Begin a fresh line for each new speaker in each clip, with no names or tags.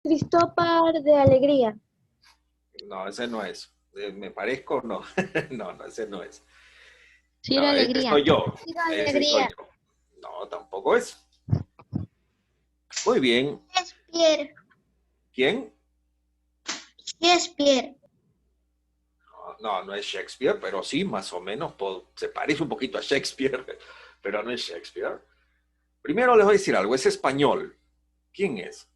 Cristóbal de Alegría.
No, ese no es. ¿Me parezco? No. No, no, ese no es.
Ciro
No, ese
Alegría.
soy yo.
Ciro
Ese soy
Alegría.
yo. No, tampoco es. Muy bien.
Shakespeare.
¿Quién?
Shakespeare.
No, no, no es Shakespeare, pero sí, más o menos se parece un poquito a Shakespeare, pero no es Shakespeare. Primero les voy a decir algo, es español. ¿Quién es?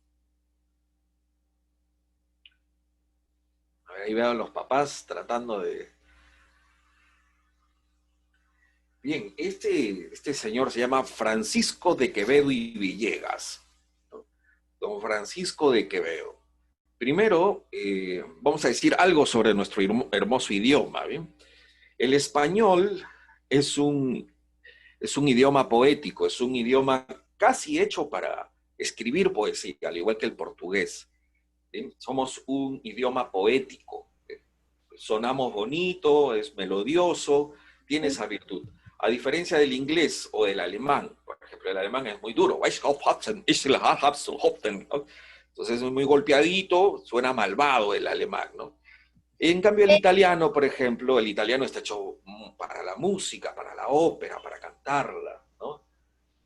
A ver, ahí veo a los papás tratando de... Bien, este señor se llama Francisco de Quevedo y Villegas, ¿no? Don Francisco de Quevedo. Primero, vamos a decir algo sobre nuestro hermoso idioma, ¿bien? El español es es un idioma poético, es un idioma casi hecho para escribir poesía, al igual que el portugués. ¿Sí? Somos un idioma poético. Sonamos bonito, es melodioso, tiene esa virtud. A diferencia del inglés o del alemán, por ejemplo, el alemán es muy duro. Entonces es muy golpeadito, suena malvado el alemán, ¿no? En cambio, el italiano, por ejemplo, el italiano está hecho para la música, para la ópera, para cantarla, ¿no?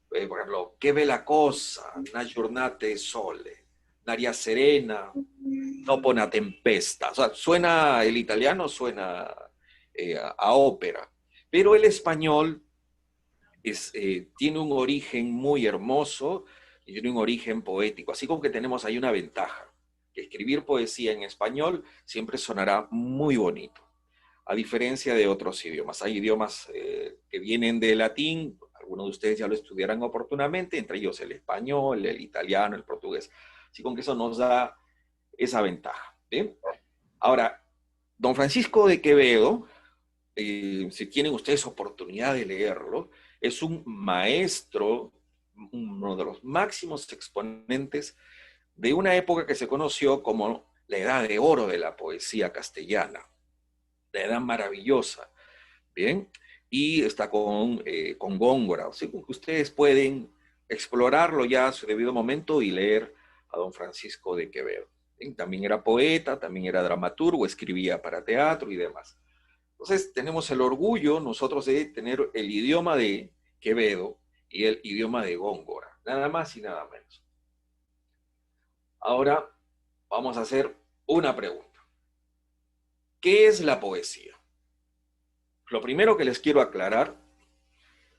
Por ejemplo, che bella cosa, una giornata de sole, un'aria serena, dopo una tempesta. O sea, suena, el italiano suena a ópera, pero el español tiene un origen muy hermoso y tiene un origen poético, así como que tenemos ahí una ventaja, que escribir poesía en español siempre sonará muy bonito, a diferencia de otros idiomas. Hay idiomas que vienen de latín, algunos de ustedes ya lo estudiarán oportunamente, entre ellos el español, el italiano, el portugués, así como que eso nos da esa ventaja. ¿Bien? Ahora, don Francisco de Quevedo, si tienen ustedes oportunidad de leerlo, es un maestro, uno de los máximos exponentes de una época que se conoció como la Edad de Oro de la poesía castellana, la Edad Maravillosa, ¿bien? Y está con Góngora, así que ustedes pueden explorarlo ya a su debido momento y leer a don Francisco de Quevedo. ¿Bien? También era poeta, también era dramaturgo, escribía para teatro y demás. Entonces tenemos el orgullo nosotros de tener el idioma de Quevedo y el idioma de Góngora, nada más y nada menos. Ahora vamos a hacer una pregunta. ¿Qué es la poesía? Lo primero que les quiero aclarar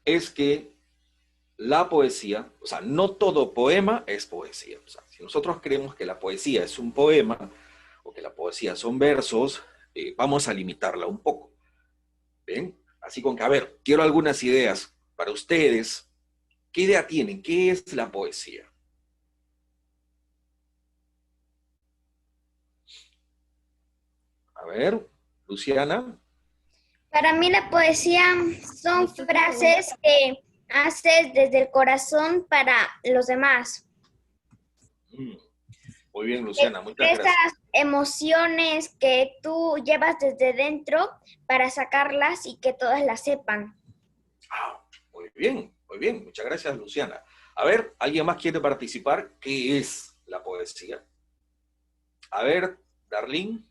es que la poesía, o sea, no todo poema es poesía. O sea, si nosotros creemos que la poesía es un poema o que la poesía son versos, vamos a limitarla un poco. ¿Ven? Así con que, a ver, quiero algunas ideas para ustedes. ¿Qué idea tienen? ¿Qué es la poesía? A ver, Luciana.
Para mí la poesía son frases que haces desde el corazón para los demás.
Mm, muy bien, Luciana, muchas
Esas
gracias.
emociones que tú llevas desde dentro para sacarlas y que todas las sepan.
Ah, muy bien, muchas gracias, Luciana. A ver, ¿alguien más quiere participar? ¿Qué es la poesía? A ver, Darlene.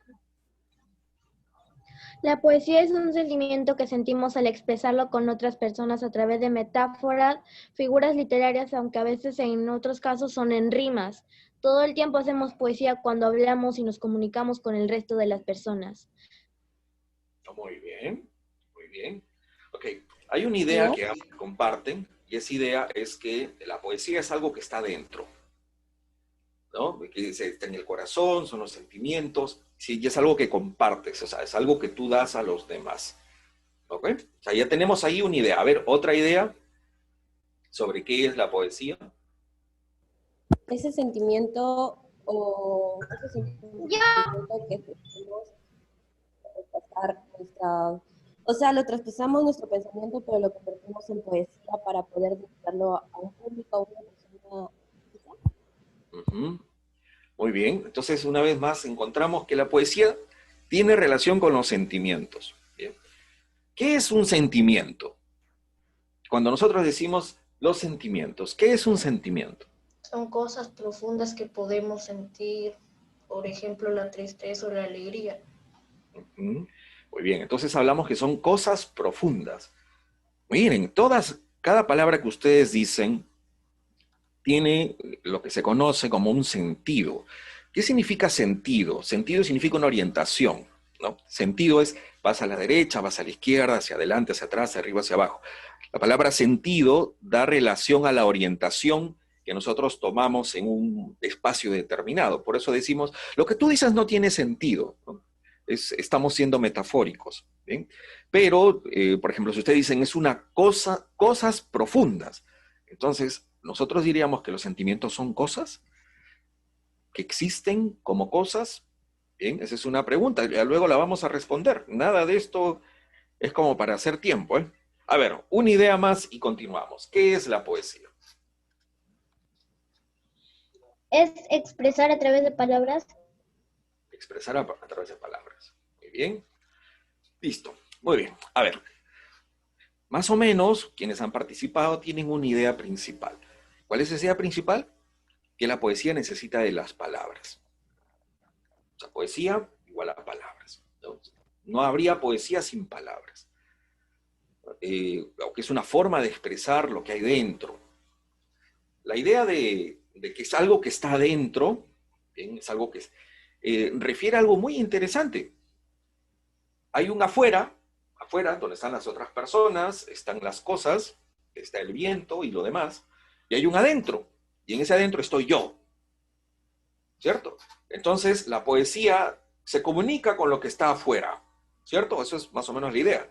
La poesía es un sentimiento que sentimos al expresarlo con otras personas a través de metáforas, figuras literarias, aunque a veces en otros casos son en rimas. Todo el tiempo hacemos poesía cuando hablamos y nos comunicamos con el resto de las personas.
Muy bien, muy bien. Ok, hay una idea
¿No?
que ambos comparten y esa idea es que la poesía es algo que está dentro, ¿no? Que está en el corazón, son los sentimientos, sí, y es algo que compartes, o sea, es algo que tú das a los demás. ¿Ok? O sea, ya tenemos ahí una idea. A ver, otra idea sobre qué es la poesía.
Ese sentimiento o ese sentimiento que tenemos traspasar nuestra, o sea, lo traspasamos nuestro pensamiento, pero lo convertimos en poesía para poder dedicarlo a un público, a una persona.
Ujú. Muy bien. Entonces, una vez más, encontramos que la poesía tiene relación con los sentimientos. ¿Bien? ¿Qué es un sentimiento? Cuando nosotros decimos los sentimientos, ¿qué es un sentimiento?
Son cosas profundas que podemos sentir, por ejemplo, la tristeza o la alegría.
Ujú. Muy bien, entonces hablamos que son cosas profundas. Miren, cada palabra que ustedes dicen tiene lo que se conoce como un sentido. ¿Qué significa sentido? Sentido significa una orientación, ¿no? Sentido es, vas a la derecha, vas a la izquierda, hacia adelante, hacia atrás, hacia arriba, hacia abajo. La palabra sentido da relación a la orientación que nosotros tomamos en un espacio determinado. Por eso decimos, lo que tú dices no tiene sentido, ¿no? Estamos siendo metafóricos, ¿bien? Pero, por ejemplo, si ustedes dicen es una cosa, cosas profundas, entonces nosotros diríamos que los sentimientos son cosas que existen como cosas. Bien, esa es una pregunta, ya luego la vamos a responder. Nada de esto es como para hacer tiempo, ¿eh? A ver, una idea más y continuamos. ¿Qué es la poesía?
Es expresar a través de palabras.
Expresar a través de palabras. Muy bien. Listo. Muy bien. A ver, más o menos quienes han participado tienen una idea principal. ¿Cuál es esa idea principal? Que la poesía necesita de las palabras. O sea, poesía igual a palabras. No habría poesía sin palabras. O que es una forma de expresar lo que hay dentro. La idea de que es algo que está adentro, ¿bien? Es algo que refiere a algo muy interesante. Hay un afuera, afuera donde están las otras personas, están las cosas, está el viento y lo demás, y hay un adentro, y en ese adentro estoy yo, ¿cierto? Entonces la poesía se comunica con lo que está afuera, ¿cierto? Eso es más o menos la idea.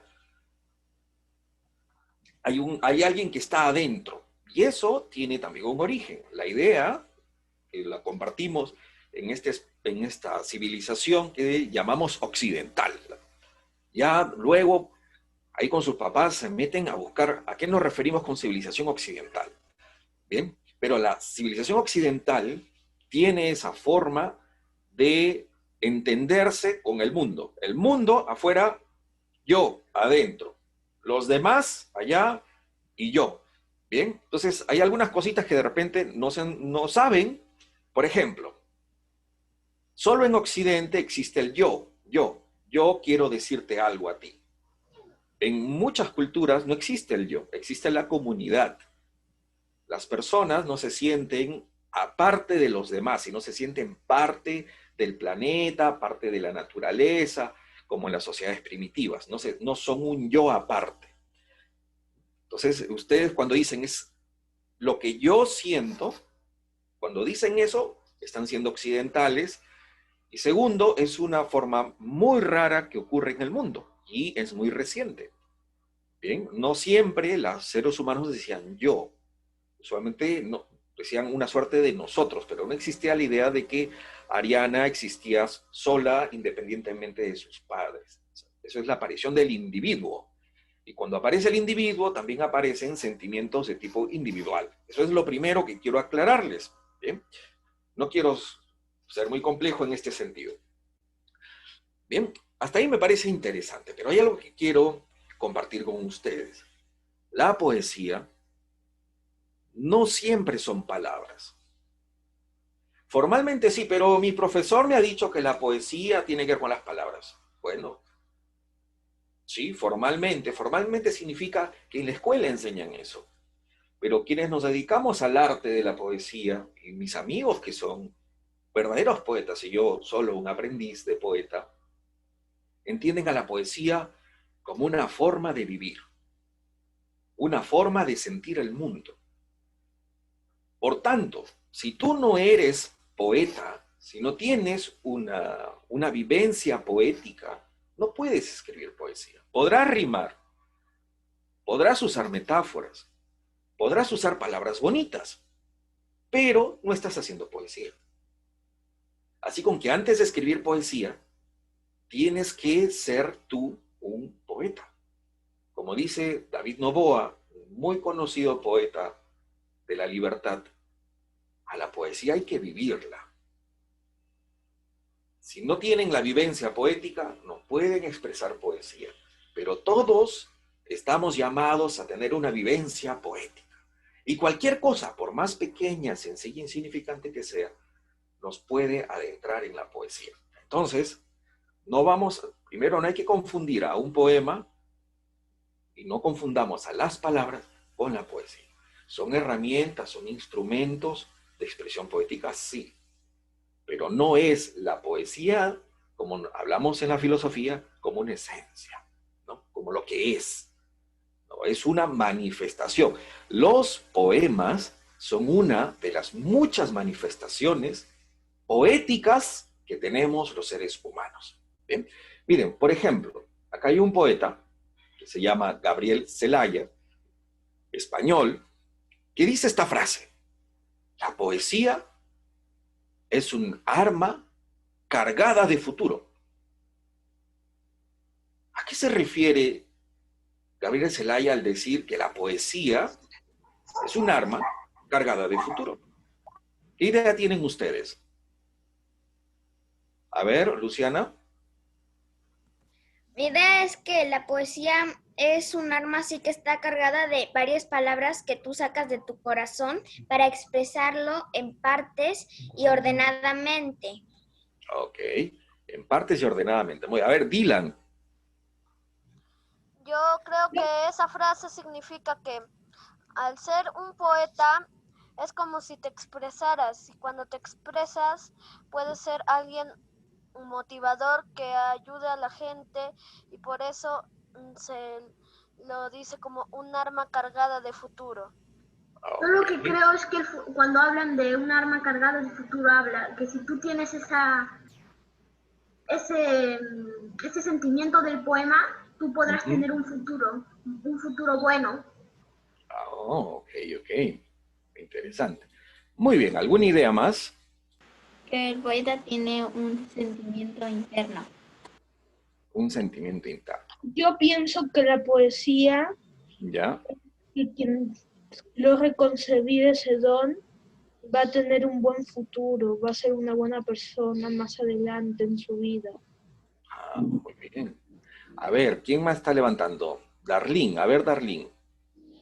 Hay alguien que está adentro, y eso tiene también un origen. La idea, que la compartimos en esta civilización que llamamos occidental. Ya luego, ahí con sus papás se meten a buscar a qué nos referimos con civilización occidental. Bien, pero la civilización occidental tiene esa forma de entenderse con el mundo. El mundo afuera, yo adentro. Los demás allá y yo. Bien, entonces hay algunas cositas que de repente no saben. Por ejemplo, solo en Occidente existe el yo quiero decirte algo a ti. En muchas culturas no existe el yo, existe la comunidad. Las personas no se sienten aparte de los demás, sino se sienten parte del planeta, parte de la naturaleza, como en las sociedades primitivas. No son un yo aparte. Entonces, ustedes cuando dicen es lo que yo siento, cuando dicen eso, están siendo occidentales. Y segundo, es una forma muy rara que ocurre en el mundo y es muy reciente. Bien, no siempre los seres humanos decían yo, usualmente no, decían una suerte de nosotros, pero no existía la idea de que Ariana existía sola independientemente de sus padres. Eso es la aparición del individuo. Y cuando aparece el individuo, también aparecen sentimientos de tipo individual. Eso es lo primero que quiero aclararles. ¿Bien? No quiero ser muy complejo en este sentido. Bien, hasta ahí me parece interesante, pero hay algo que quiero compartir con ustedes. La poesía no siempre son palabras. Formalmente sí, pero mi profesor me ha dicho que la poesía tiene que ver con las palabras. Bueno, sí, formalmente significa que en la escuela enseñan eso. Pero quienes nos dedicamos al arte de la poesía, y mis amigos que son verdaderos poetas y yo solo un aprendiz de poeta, entienden a la poesía como una forma de vivir, una forma de sentir el mundo. Por tanto, si tú no eres poeta, si no tienes una vivencia poética, no puedes escribir poesía. Podrás rimar, podrás usar metáforas, podrás usar palabras bonitas, pero no estás haciendo poesía. Así con que antes de escribir poesía, tienes que ser tú un poeta. Como dice David Noboa, un muy conocido poeta de la libertad, a la poesía hay que vivirla. Si no tienen la vivencia poética, no pueden expresar poesía. Pero todos estamos llamados a tener una vivencia poética. Y cualquier cosa, por más pequeña, sencilla, insignificante que sea, nos puede adentrar en la poesía. Entonces, primero no hay que confundir a un poema y no confundamos a las palabras con la poesía. Son herramientas, son instrumentos de expresión poética, sí, pero no es la poesía, como hablamos en la filosofía, como una esencia, ¿no? Como lo que es. No, es una manifestación. Los poemas son una de las muchas manifestaciones poéticas que tenemos los seres humanos. ¿Bien? Miren, por ejemplo, acá hay un poeta que se llama Gabriel Celaya, español, que dice esta frase: la poesía es un arma cargada de futuro. ¿A qué se refiere Gabriel Celaya al decir que la poesía es un arma cargada de futuro? ¿Qué idea tienen ustedes? A ver, Luciana.
Mi idea es que la poesía es un arma así que está cargada de varias palabras que tú sacas de tu corazón para expresarlo en partes y ordenadamente.
Ok, en partes y ordenadamente. A ver, Dylan.
Yo creo que esa frase significa que al ser un poeta es como si te expresaras, y cuando te expresas puedes ser alguien un motivador que ayude a la gente, y por eso se lo dice como un arma cargada de futuro.
Yo lo que creo es que cuando hablan de un arma cargada de futuro, habla que si tú tienes ese sentimiento del poema, tú podrás tener un futuro bueno.
Oh, ok. Interesante. Muy bien, ¿alguna idea más?
Que el poeta tiene un sentimiento interno.
Un sentimiento interno.
Yo pienso que la poesía,
¿Ya?
y quien logre concebir ese don, va a tener un buen futuro, va a ser una buena persona más adelante en su vida.
Ah, muy bien. A ver, ¿quién más está levantando? Darlene, a ver, Darlene.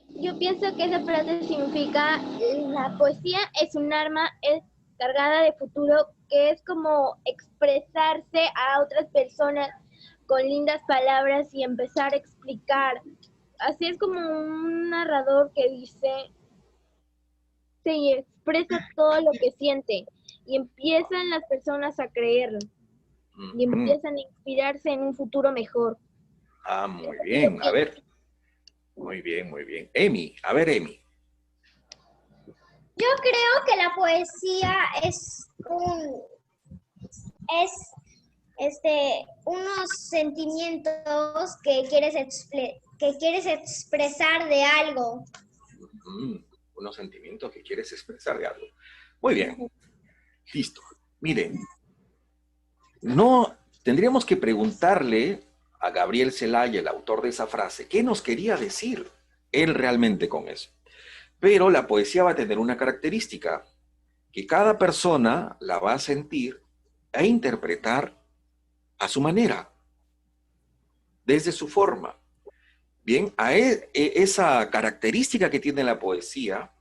Yo pienso que esa frase significa la poesía es un arma, es cargada de futuro, que es como expresarse a otras personas con lindas palabras y empezar a explicar. Así es como un narrador que dice, se expresa todo lo que siente y empiezan las personas a creerlo y empiezan a inspirarse en un futuro mejor.
Ah, muy bien. A ver. Muy bien. Emi, a ver, Emi.
Yo creo que la poesía es unos sentimientos que quieres expresar de algo.
Unos sentimientos que quieres expresar de algo. Muy bien. Listo. Miren, tendríamos que preguntarle a Gabriel Celaya, el autor de esa frase, ¿qué nos quería decir él realmente con eso? Pero la poesía va a tener una característica, que cada persona la va a sentir e interpretar a su manera, desde su forma. Bien, esa característica que tiene la poesía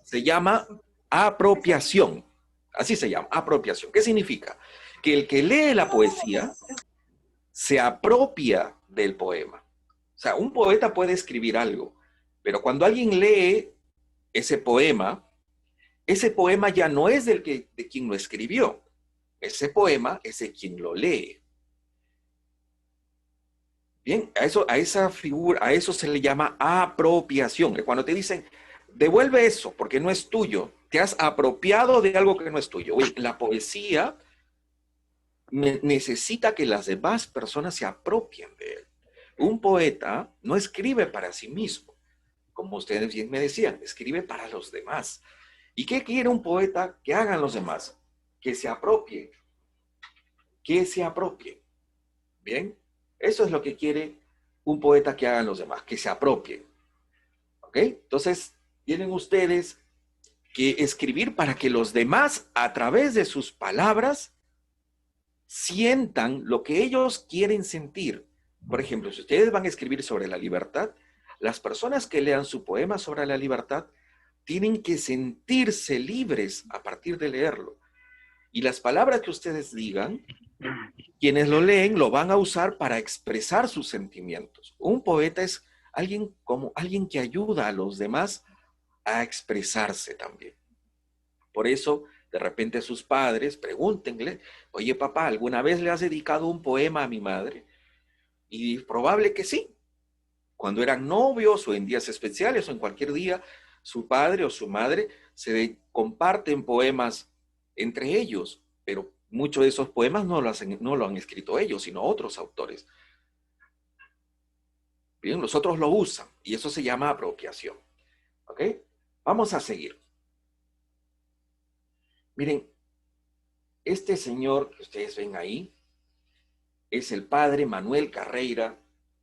se llama apropiación. Así se llama, apropiación. ¿Qué significa? Que el que lee la poesía se apropia del poema. O sea, un poeta puede escribir algo, pero cuando alguien lee ese poema ya no es de quien lo escribió. Ese poema es de quien lo lee. Bien, a esa figura, a eso se le llama apropiación. Que cuando te dicen, devuelve eso porque no es tuyo, te has apropiado de algo que no es tuyo. Oye, la poesía necesita que las demás personas se apropien de él. Un poeta no escribe para sí mismo, como ustedes bien me decían, escribe para los demás. ¿Y qué quiere un poeta que hagan los demás? Que se apropien. Que se apropien. ¿Bien? Eso es lo que quiere un poeta que hagan los demás, que se apropien. ¿Ok? Entonces, tienen ustedes que escribir para que los demás, a través de sus palabras, sientan lo que ellos quieren sentir. Por ejemplo, si ustedes van a escribir sobre la libertad, las personas que lean su poema sobre la libertad tienen que sentirse libres a partir de leerlo. Y las palabras que ustedes digan, quienes lo leen lo van a usar para expresar sus sentimientos. Un poeta es alguien que ayuda a los demás a expresarse también. Por eso, de repente sus padres, pregúntenle, oye papá, ¿alguna vez le has dedicado un poema a mi madre? Y probable que sí. Cuando eran novios o en días especiales o en cualquier día, su padre o su madre comparten poemas entre ellos, pero muchos de esos poemas no lo han escrito ellos, sino otros autores. Bien, los otros lo usan y eso se llama apropiación. ¿Ok? Vamos a seguir. Miren, este señor que ustedes ven ahí es el padre Manuel Carreira,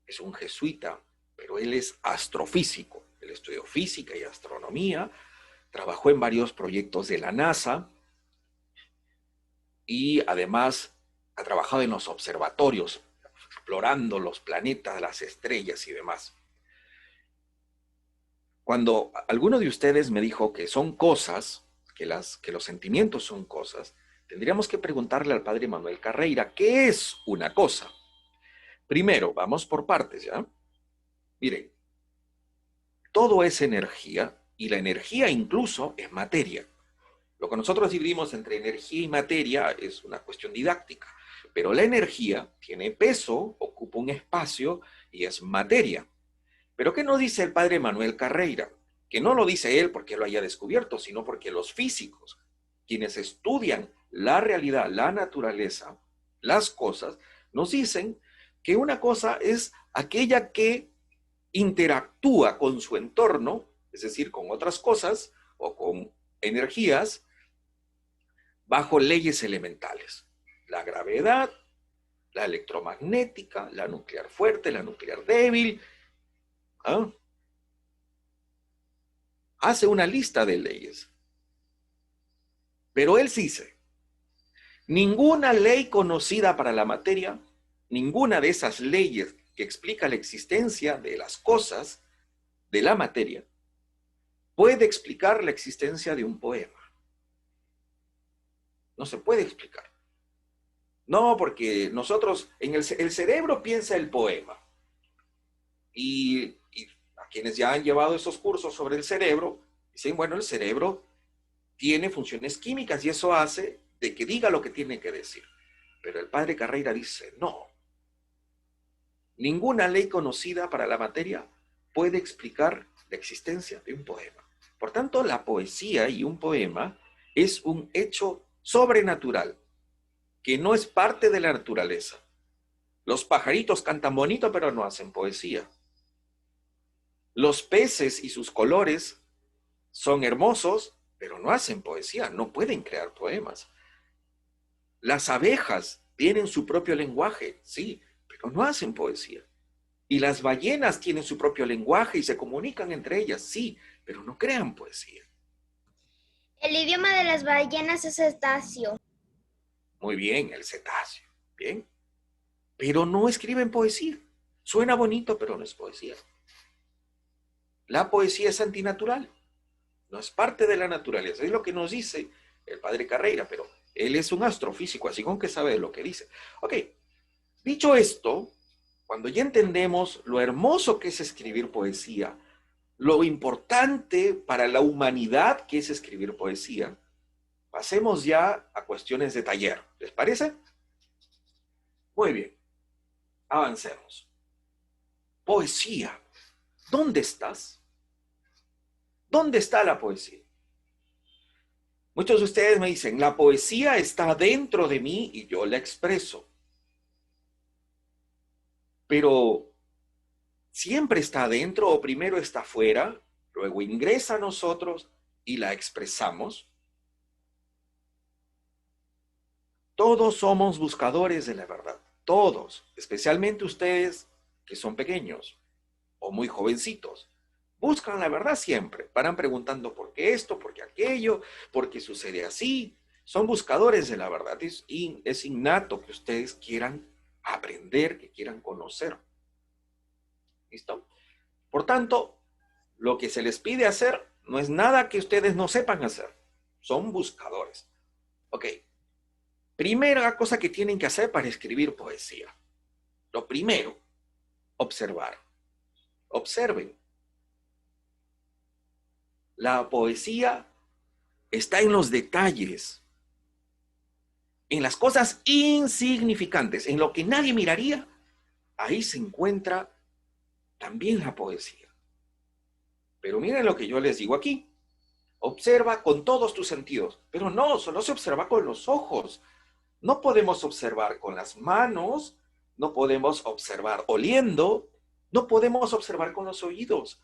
es un jesuita, pero él es astrofísico. Él estudió física y astronomía, trabajó en varios proyectos de la NASA y además ha trabajado en los observatorios, explorando los planetas, las estrellas y demás. Cuando alguno de ustedes me dijo que son cosas, que los sentimientos son cosas, tendríamos que preguntarle al padre Manuel Carreira, ¿qué es una cosa? Primero, vamos por partes, ¿ya? Miren, todo es energía y la energía incluso es materia. Lo que nosotros dividimos entre energía y materia es una cuestión didáctica, pero la energía tiene peso, ocupa un espacio y es materia. ¿Pero qué nos dice el padre Manuel Carreira? Que no lo dice él porque lo haya descubierto, sino porque los físicos, quienes estudian la realidad, la naturaleza, las cosas, nos dicen que una cosa es aquella que interactúa con su entorno, es decir, con otras cosas o con energías, bajo leyes elementales. La gravedad, la electromagnética, la nuclear fuerte, la nuclear débil. ¿Ah? Hace una lista de leyes. Pero él dice, ninguna ley conocida para la materia, ninguna de esas leyes que explica la existencia de las cosas, de la materia, puede explicar la existencia de un poema. No se puede explicar. No, porque nosotros, el cerebro piensa el poema. Y a quienes ya han llevado esos cursos sobre el cerebro, dicen, bueno, el cerebro tiene funciones químicas y eso hace de que diga lo que tiene que decir. Pero el padre Carreira dice, no. Ninguna ley conocida para la materia puede explicar la existencia de un poema. Por tanto, la poesía y un poema es un hecho sobrenatural, que no es parte de la naturaleza. Los pajaritos cantan bonito, pero no hacen poesía. Los peces y sus colores son hermosos, pero no hacen poesía, no pueden crear poemas. Las abejas tienen su propio lenguaje, sí, pero no hacen poesía. Y las ballenas tienen su propio lenguaje y se comunican entre ellas, sí, pero no crean poesía.
El idioma de las ballenas es cetáceo.
Muy bien, el cetáceo, bien. Pero no escriben poesía. Suena bonito, pero no es poesía. La poesía es antinatural. No es parte de la naturaleza. Es lo que nos dice el padre Carreira, pero él es un astrofísico, así con que sabe lo que dice. Ok, dicho esto, cuando ya entendemos lo hermoso que es escribir poesía, lo importante para la humanidad que es escribir poesía, pasemos ya a cuestiones de taller. ¿Les parece? Muy bien. Avancemos. Poesía. ¿Dónde estás? ¿Dónde está la poesía? Muchos de ustedes me dicen, la poesía está dentro de mí y yo la expreso. Pero, ¿siempre está dentro o primero está fuera, luego ingresa a nosotros y la expresamos? Todos somos buscadores de la verdad, todos, especialmente ustedes que son pequeños o muy jovencitos. Buscan la verdad siempre, paran preguntando por qué esto, por qué aquello, por qué sucede así. Son buscadores de la verdad, es innato que ustedes quieran aprender, que quieran conocer. ¿Listo? Por tanto, lo que se les pide hacer No es nada que ustedes no sepan hacer. Son buscadores. Ok. Primera cosa que tienen que hacer para escribir poesía. Lo primero, observar. Observen. La poesía está en los detalles, en las cosas insignificantes, en lo que nadie miraría. Ahí se encuentra también la poesía. Pero miren lo que yo les digo aquí. Observa con todos tus sentidos. Pero no, solo se observa con los ojos. No podemos observar con las manos, no podemos observar oliendo, no podemos observar con los oídos.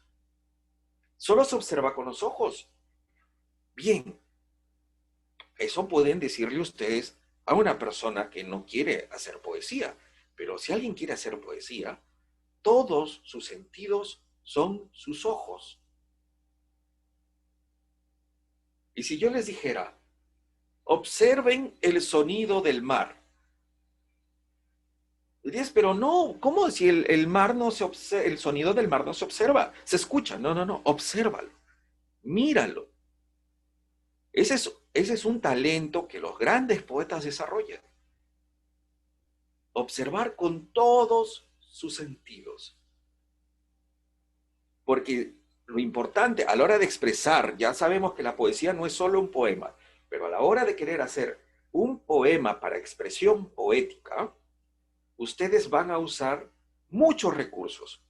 Solo se observa con los ojos. Bien, eso pueden decirle ustedes a una persona que no quiere hacer poesía. Pero si alguien quiere hacer poesía, todos sus sentidos son sus ojos. Y si yo les dijera, observen el sonido del mar. Dices, pero no, ¿cómo si el mar no se observa, el sonido del mar no se observa? Se escucha. No, no, no, obsérvalo. Míralo. Ese es un talento que los grandes poetas desarrollan. Observar con todos sus sentidos. Porque lo importante a la hora de expresar, ya sabemos que la poesía no es solo un poema, pero a la hora de querer hacer un poema para expresión poética, ustedes van a usar muchos recursos.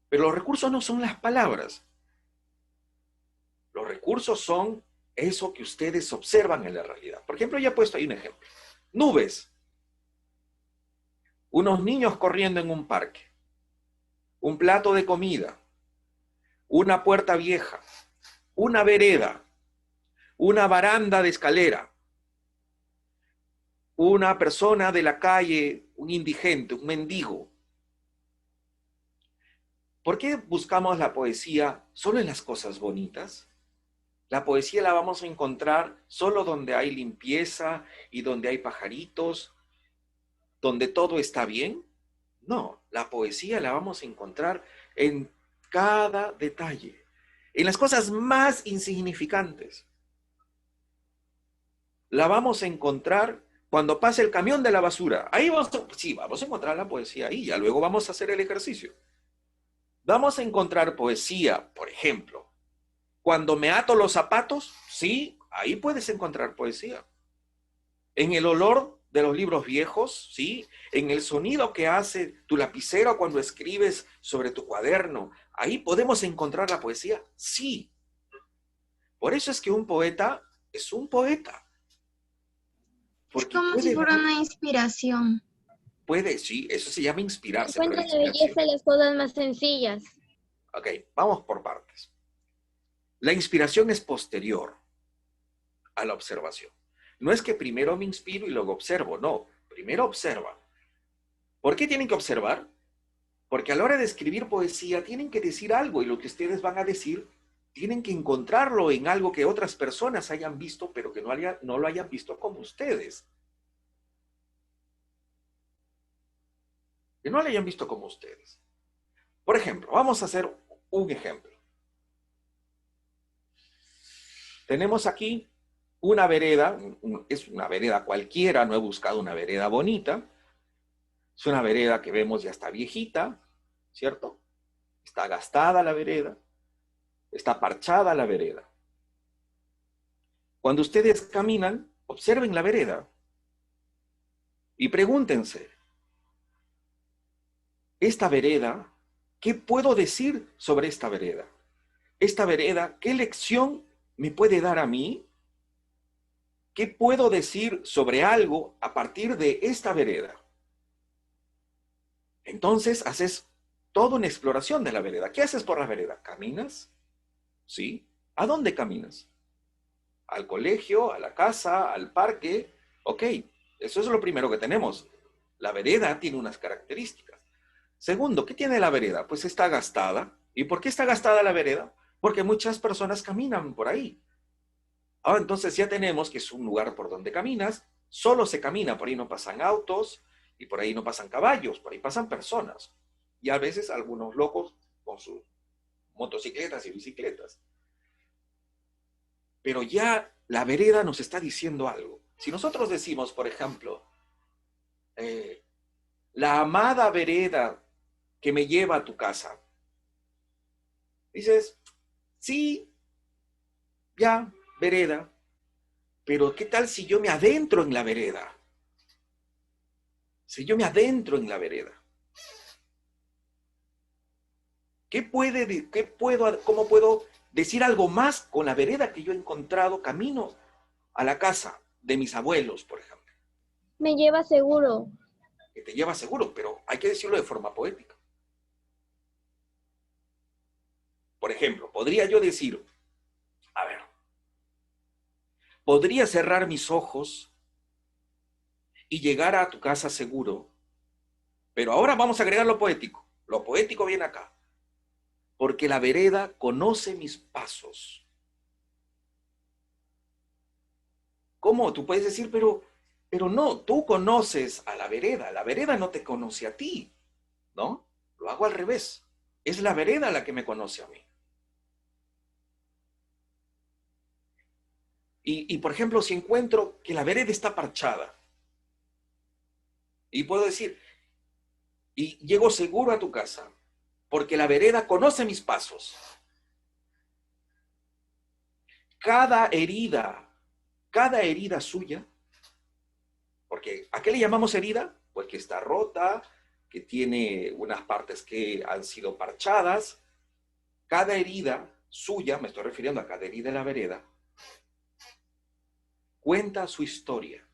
Pero los recursos no son las palabras. Los recursos son eso que ustedes observan en la realidad. Por ejemplo, ya he puesto ahí un ejemplo. Nubes. Unos niños corriendo en un parque. Un plato de comida. Una puerta vieja. Una vereda. Una baranda de escalera. Una persona de la calle, un indigente, un mendigo. ¿Por qué buscamos la poesía solo en las cosas bonitas? La poesía la vamos a encontrar solo donde hay limpieza y donde hay pajaritos, donde todo está bien. No, la poesía la vamos a encontrar en cada detalle, en las cosas más insignificantes. La vamos a encontrar cuando pase el camión de la basura. Ahí vamos a encontrar la poesía ahí, ya luego vamos a hacer el ejercicio. Vamos a encontrar poesía, por ejemplo, cuando me ato los zapatos, sí, ahí puedes encontrar poesía. En el olor de los libros viejos, sí, en el sonido que hace tu lapicero cuando escribes sobre tu cuaderno, ahí podemos encontrar la poesía, sí. Por eso es que un poeta es un poeta.
Es como si fuera una inspiración.
Puede, sí, eso se llama inspirarse.
Encuentra la belleza en las cosas más sencillas.
Ok, vamos por partes. La inspiración es posterior a la observación. No es que primero me inspiro y luego observo, no. Primero observa. ¿Por qué tienen que observar? Porque a la hora de escribir poesía tienen que decir algo y lo que ustedes van a decir tienen que encontrarlo en algo que otras personas hayan visto, pero que no lo hayan visto como ustedes. Que no lo hayan visto como ustedes. Por ejemplo, vamos a hacer un ejemplo. Tenemos aquí una vereda, es una vereda cualquiera, no he buscado una vereda bonita. Es una vereda que vemos ya está viejita, ¿cierto? Está gastada la vereda, está parchada la vereda. Cuando ustedes caminan, observen la vereda y pregúntense, esta vereda, ¿qué puedo decir sobre esta vereda? Esta vereda, ¿qué lección me puede dar a mí? ¿Qué puedo decir sobre algo a partir de esta vereda? Entonces haces toda una exploración de la vereda. ¿Qué haces por la vereda? ¿Caminas? ¿Sí? ¿A dónde caminas? ¿Al colegio? ¿A la casa? ¿Al parque? Ok, eso es lo primero que tenemos. La vereda tiene unas características. Segundo, ¿qué tiene la vereda? Pues está gastada. ¿Y por qué está gastada la vereda? Porque muchas personas caminan por ahí. Ah, entonces ya tenemos que es un lugar por donde caminas, solo se camina, por ahí no pasan autos, y por ahí no pasan caballos, por ahí pasan personas. Y a veces algunos locos con sus motocicletas y bicicletas. pero ya la vereda nos está diciendo algo. Si nosotros decimos, por ejemplo, la amada vereda que me lleva a tu casa, dices, sí, ya, vereda, pero ¿qué tal si yo me adentro en la vereda? Si yo me adentro en la vereda. ¿Cómo puedo decir algo más con la vereda que yo he encontrado camino a la casa de mis abuelos, por ejemplo?
Me lleva seguro.
Que te lleva seguro, pero hay que decirlo de forma poética. Por ejemplo, podría yo decir, a ver, podría cerrar mis ojos y llegar a tu casa seguro, pero ahora vamos a agregar lo poético. Lo poético viene acá. Porque la vereda conoce mis pasos. ¿Cómo? Tú puedes decir, pero no, tú conoces a la vereda no te conoce a ti, ¿no? Lo hago al revés. Es la vereda la que me conoce a mí. Y por ejemplo, si encuentro que la vereda está parchada, y puedo decir, y llego seguro a tu casa, porque la vereda conoce mis pasos. Cada herida suya, porque ¿a qué le llamamos herida? Pues que está rota, que tiene unas partes que han sido parchadas. Cada herida suya, me estoy refiriendo a cada herida de la vereda, cuenta su historia.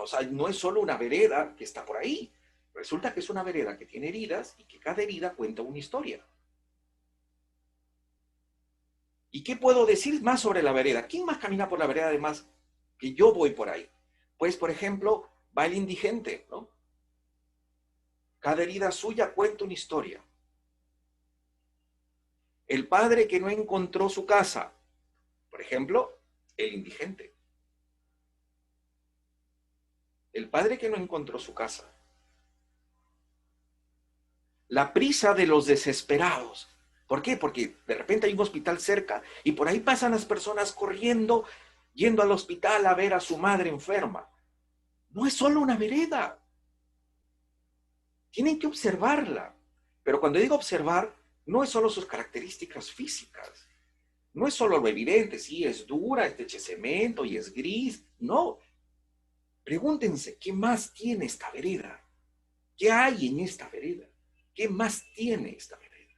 O sea, no es solo una vereda que está por ahí. Resulta que es una vereda que tiene heridas y que cada herida cuenta una historia. ¿Y qué puedo decir más sobre la vereda? ¿Quién más camina por la vereda además que yo voy por ahí? Pues, por ejemplo, va el indigente, ¿no? Cada herida suya cuenta una historia. El padre que no encontró su casa, por ejemplo, el indigente. El padre que no encontró su casa. La prisa de los desesperados. ¿Por qué? Porque de repente hay un hospital cerca y por ahí pasan las personas corriendo, yendo al hospital a ver a su madre enferma. No es solo una vereda. Tienen que observarla. Pero cuando digo observar, no es solo sus características físicas. No es solo lo evidente, sí, es dura, es de cemento y es gris. No. Pregúntense, ¿qué más tiene esta vereda? ¿Qué hay en esta vereda? ¿Qué más tiene esta vereda?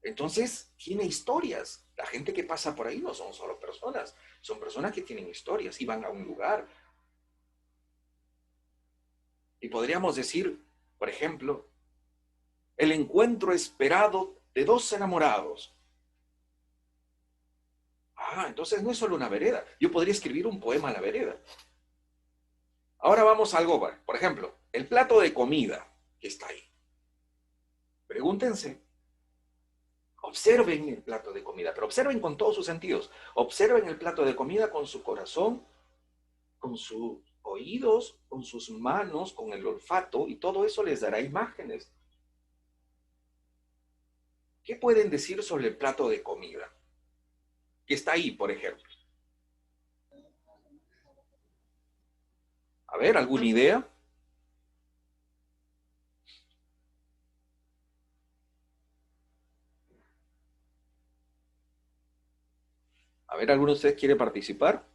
Entonces, tiene historias. La gente que pasa por ahí no son solo personas, son personas que tienen historias y van a un lugar. Y podríamos decir, por ejemplo, el encuentro esperado de dos enamorados. Entonces no es solo una vereda. Yo podría escribir un poema a la vereda. Ahora vamos a algo, por ejemplo, el plato de comida que está ahí. Pregúntense. Observen el plato de comida, pero observen con todos sus sentidos. Observen el plato de comida con su corazón, con sus oídos, con sus manos, con el olfato, y todo eso les dará imágenes. ¿Qué pueden decir sobre el plato de comida que está ahí, por ejemplo? A ver, ¿alguna idea? A ver, ¿alguno de ustedes quiere participar?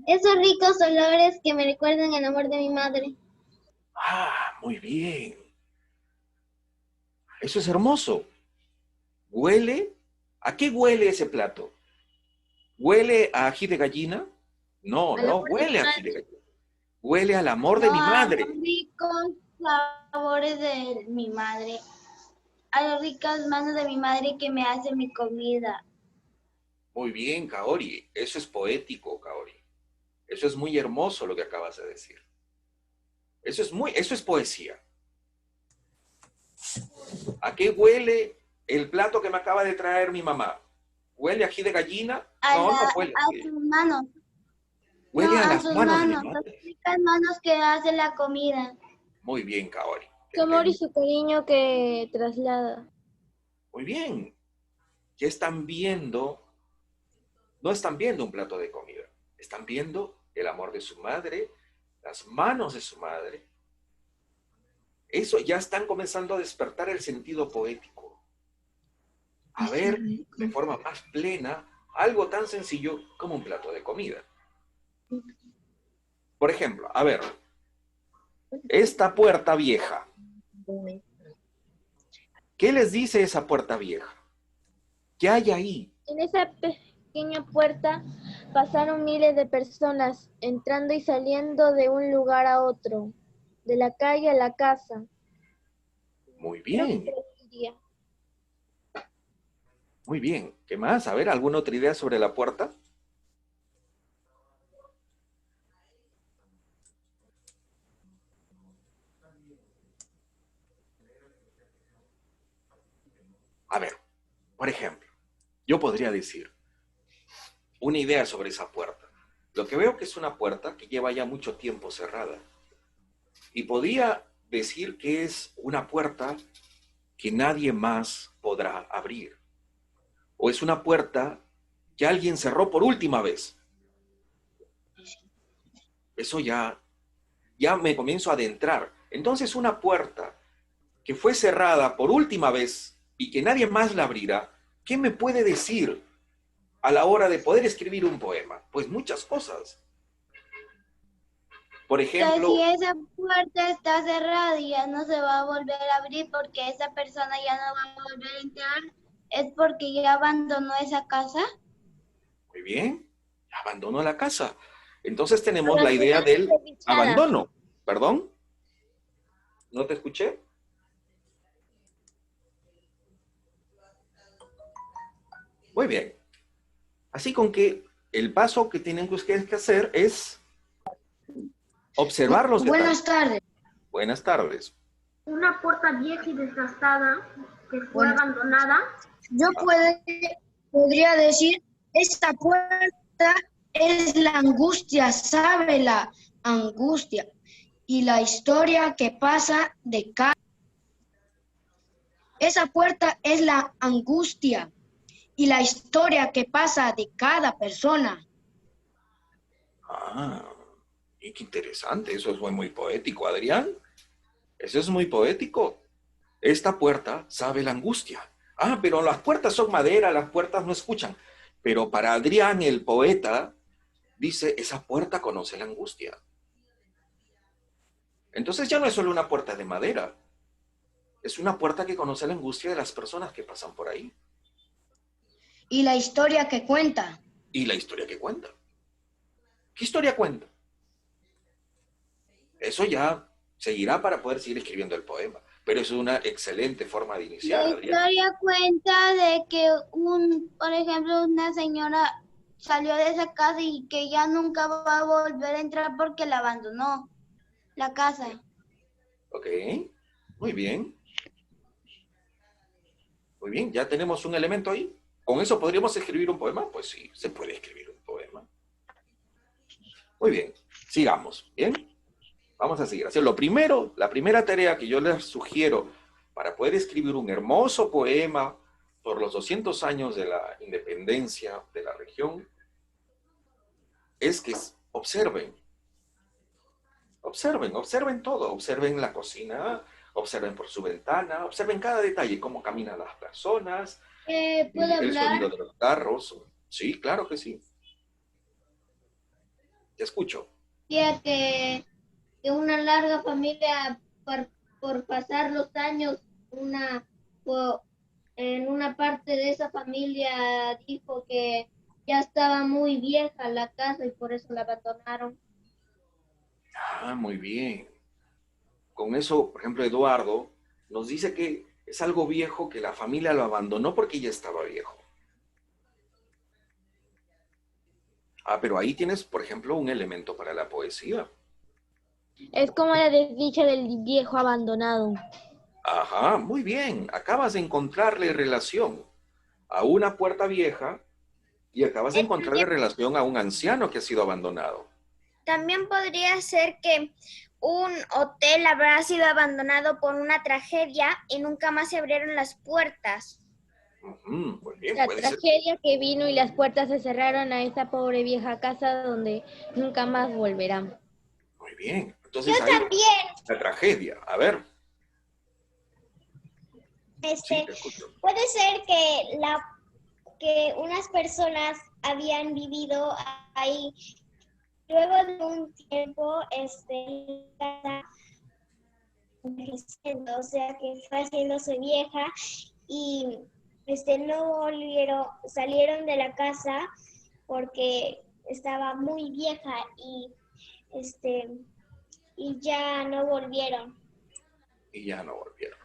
Esos ricos olores que me recuerdan el amor de mi madre.
Muy bien. Eso es hermoso. ¿Huele? ¿A qué huele ese plato? ¿Huele a ají de gallina? No huele a ají de gallina. Huele al amor de mi madre.
A los ricos sabores de mi madre. A las ricas manos de mi madre que me hace mi comida.
Muy bien, Kaori. Eso es poético, Kaori. Eso es muy hermoso lo que acabas de decir. Eso es poesía. ¿A qué huele el plato que me acaba de traer mi mamá? ¿Huele a ají de gallina? No huele.
A sus manos.
Huele a las manos de mi
las
madre.
ricas manos que hacen la comida.
Muy bien, Kaori.
Su amor y su cariño que traslada.
Muy bien. ¿Qué están viendo? No están viendo un plato de comida. Están viendo el amor de su madre, las manos de su madre. Eso ya están comenzando a despertar el sentido poético. A ver de forma más plena algo tan sencillo como un plato de comida. Por ejemplo, a ver, esta puerta vieja. ¿Qué les dice esa puerta vieja? ¿Qué hay ahí?
En esa pequeña puerta pasaron miles de personas entrando y saliendo de un lugar a otro, de la calle a la casa.
Muy
Creo que
bien,
preferiría.
muy bien. ¿Qué más? A ver, ¿alguna otra idea sobre la puerta? A ver, por ejemplo, yo podría decir una idea sobre esa puerta. Lo que veo que es una puerta que lleva ya mucho tiempo cerrada. Y podría decir que es una puerta que nadie más podrá abrir. O es una puerta que alguien cerró por última vez. Eso ya me comienzo a adentrar. Entonces una puerta que fue cerrada por última vez y que nadie más la abrirá, ¿qué me puede decir a la hora de poder escribir un poema? Pues muchas cosas. Por
Que
ejemplo,
si esa puerta está cerrada y ya no se va a volver a abrir porque esa persona ya no va a volver a entrar, ¿es porque ya abandonó esa casa?
muy bien, abandonó la casa. Entonces tenemos la idea del abandono. ¿Perdón? ¿No te escuché? Muy bien. Así con que el paso que tienen ustedes que hacer es observar los detalles.
Buenas tardes.
Buenas tardes.
Una puerta vieja y desgastada que fue abandonada.
Yo podría decir, esta puerta es la angustia, sabe la angustia y la historia que pasa de cada... Esa puerta es la angustia y la historia que pasa de cada persona.
Ah, y qué interesante. Eso es muy poético, Adrián. Eso es muy poético. Esta puerta sabe la angustia. Ah, pero las puertas son madera, las puertas no escuchan. Pero para Adrián, el poeta, dice, esa puerta conoce la angustia. Entonces ya no es solo una puerta de madera. Es una puerta que conoce la angustia de las personas que pasan por ahí.
Y la historia que cuenta.
Y la historia que cuenta. ¿Qué historia cuenta? Eso ya seguirá para poder seguir escribiendo el poema. Pero es una excelente forma de iniciar,
La
Adrián.
historia cuenta de que por ejemplo, una señora salió de esa casa y que ya nunca va a volver a entrar porque la abandonó, la casa.
Ok, muy bien. Muy bien, ya tenemos un elemento ahí. ¿Con eso podríamos escribir un poema? Pues sí, se puede escribir un poema. Muy bien, sigamos. ¿Bien? Vamos a seguir. Así, la primera tarea que yo les sugiero para poder escribir un hermoso poema por los 200 años de la independencia de la región es que observen. Observen todo. Observen la cocina, observen por su ventana, observen cada detalle, cómo caminan las personas,
¿Puedo
el
hablar?
sonido de los carros. Sí, claro que sí. Te escucho.
Que una larga familia, por pasar los años, en una parte de esa familia dijo que ya estaba muy vieja la casa y por eso la abandonaron.
Ah, muy bien. Con eso, por ejemplo, Eduardo nos dice que es algo viejo que la familia lo abandonó porque ya estaba viejo. Ah, pero ahí tienes, por ejemplo, un elemento para la poesía.
Es como la desdicha del viejo abandonado.
Ajá, muy bien. Acabas de encontrarle relación a una puerta vieja y acabas de encontrarle relación a un anciano que ha sido abandonado.
También podría ser que un hotel habrá sido abandonado por una tragedia y nunca más se abrieron las puertas.
Muy bien,
La
puede ser.
tragedia que vino y las puertas se cerraron a esa pobre vieja casa donde nunca más volverán.
Muy bien. Entonces
Yo
ahí
también.
la tragedia. A ver. Sí, te escucho.
Puede ser que unas personas habían vivido ahí. Luego de un tiempo, envejeciendo, o sea que fue haciéndose vieja y no volvieron, salieron de la casa porque estaba muy vieja y ya no volvieron.
Y ya no volvieron.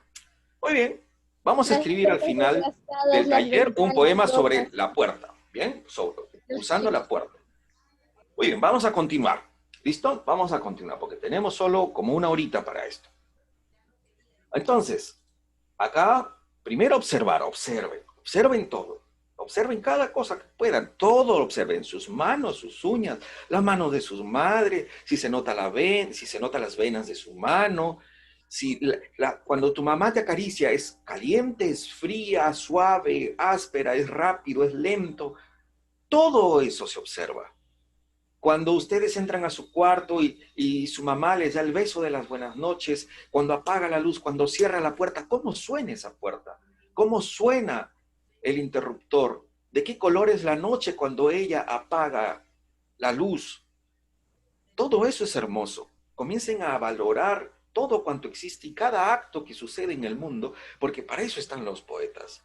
Muy bien. Vamos a
Las
escribir al
puertas
final
desgastadas,
del
las
taller un
ventanas
poema sobre
rotas.
la puerta. ¿Bien? Usando la puerta. Muy bien, vamos a continuar. ¿Listo? Vamos a continuar porque tenemos solo como una horita para esto. Entonces, acá, primero observar, observen todo. Observen cada cosa que puedan, todo observen, sus manos, sus uñas, las manos de su madre, si se nota si se nota las venas de su mano, si cuando tu mamá te acaricia es caliente, es fría, suave, áspera, es rápido, es lento, todo eso se observa. Cuando ustedes entran a su cuarto y su mamá les da el beso de las buenas noches, cuando apaga la luz, cuando cierra la puerta, ¿cómo suena esa puerta? ¿Cómo suena el interruptor? ¿De qué color es la noche cuando ella apaga la luz? Todo eso es hermoso. Comiencen a valorar todo cuanto existe y cada acto que sucede en el mundo, porque para eso están los poetas,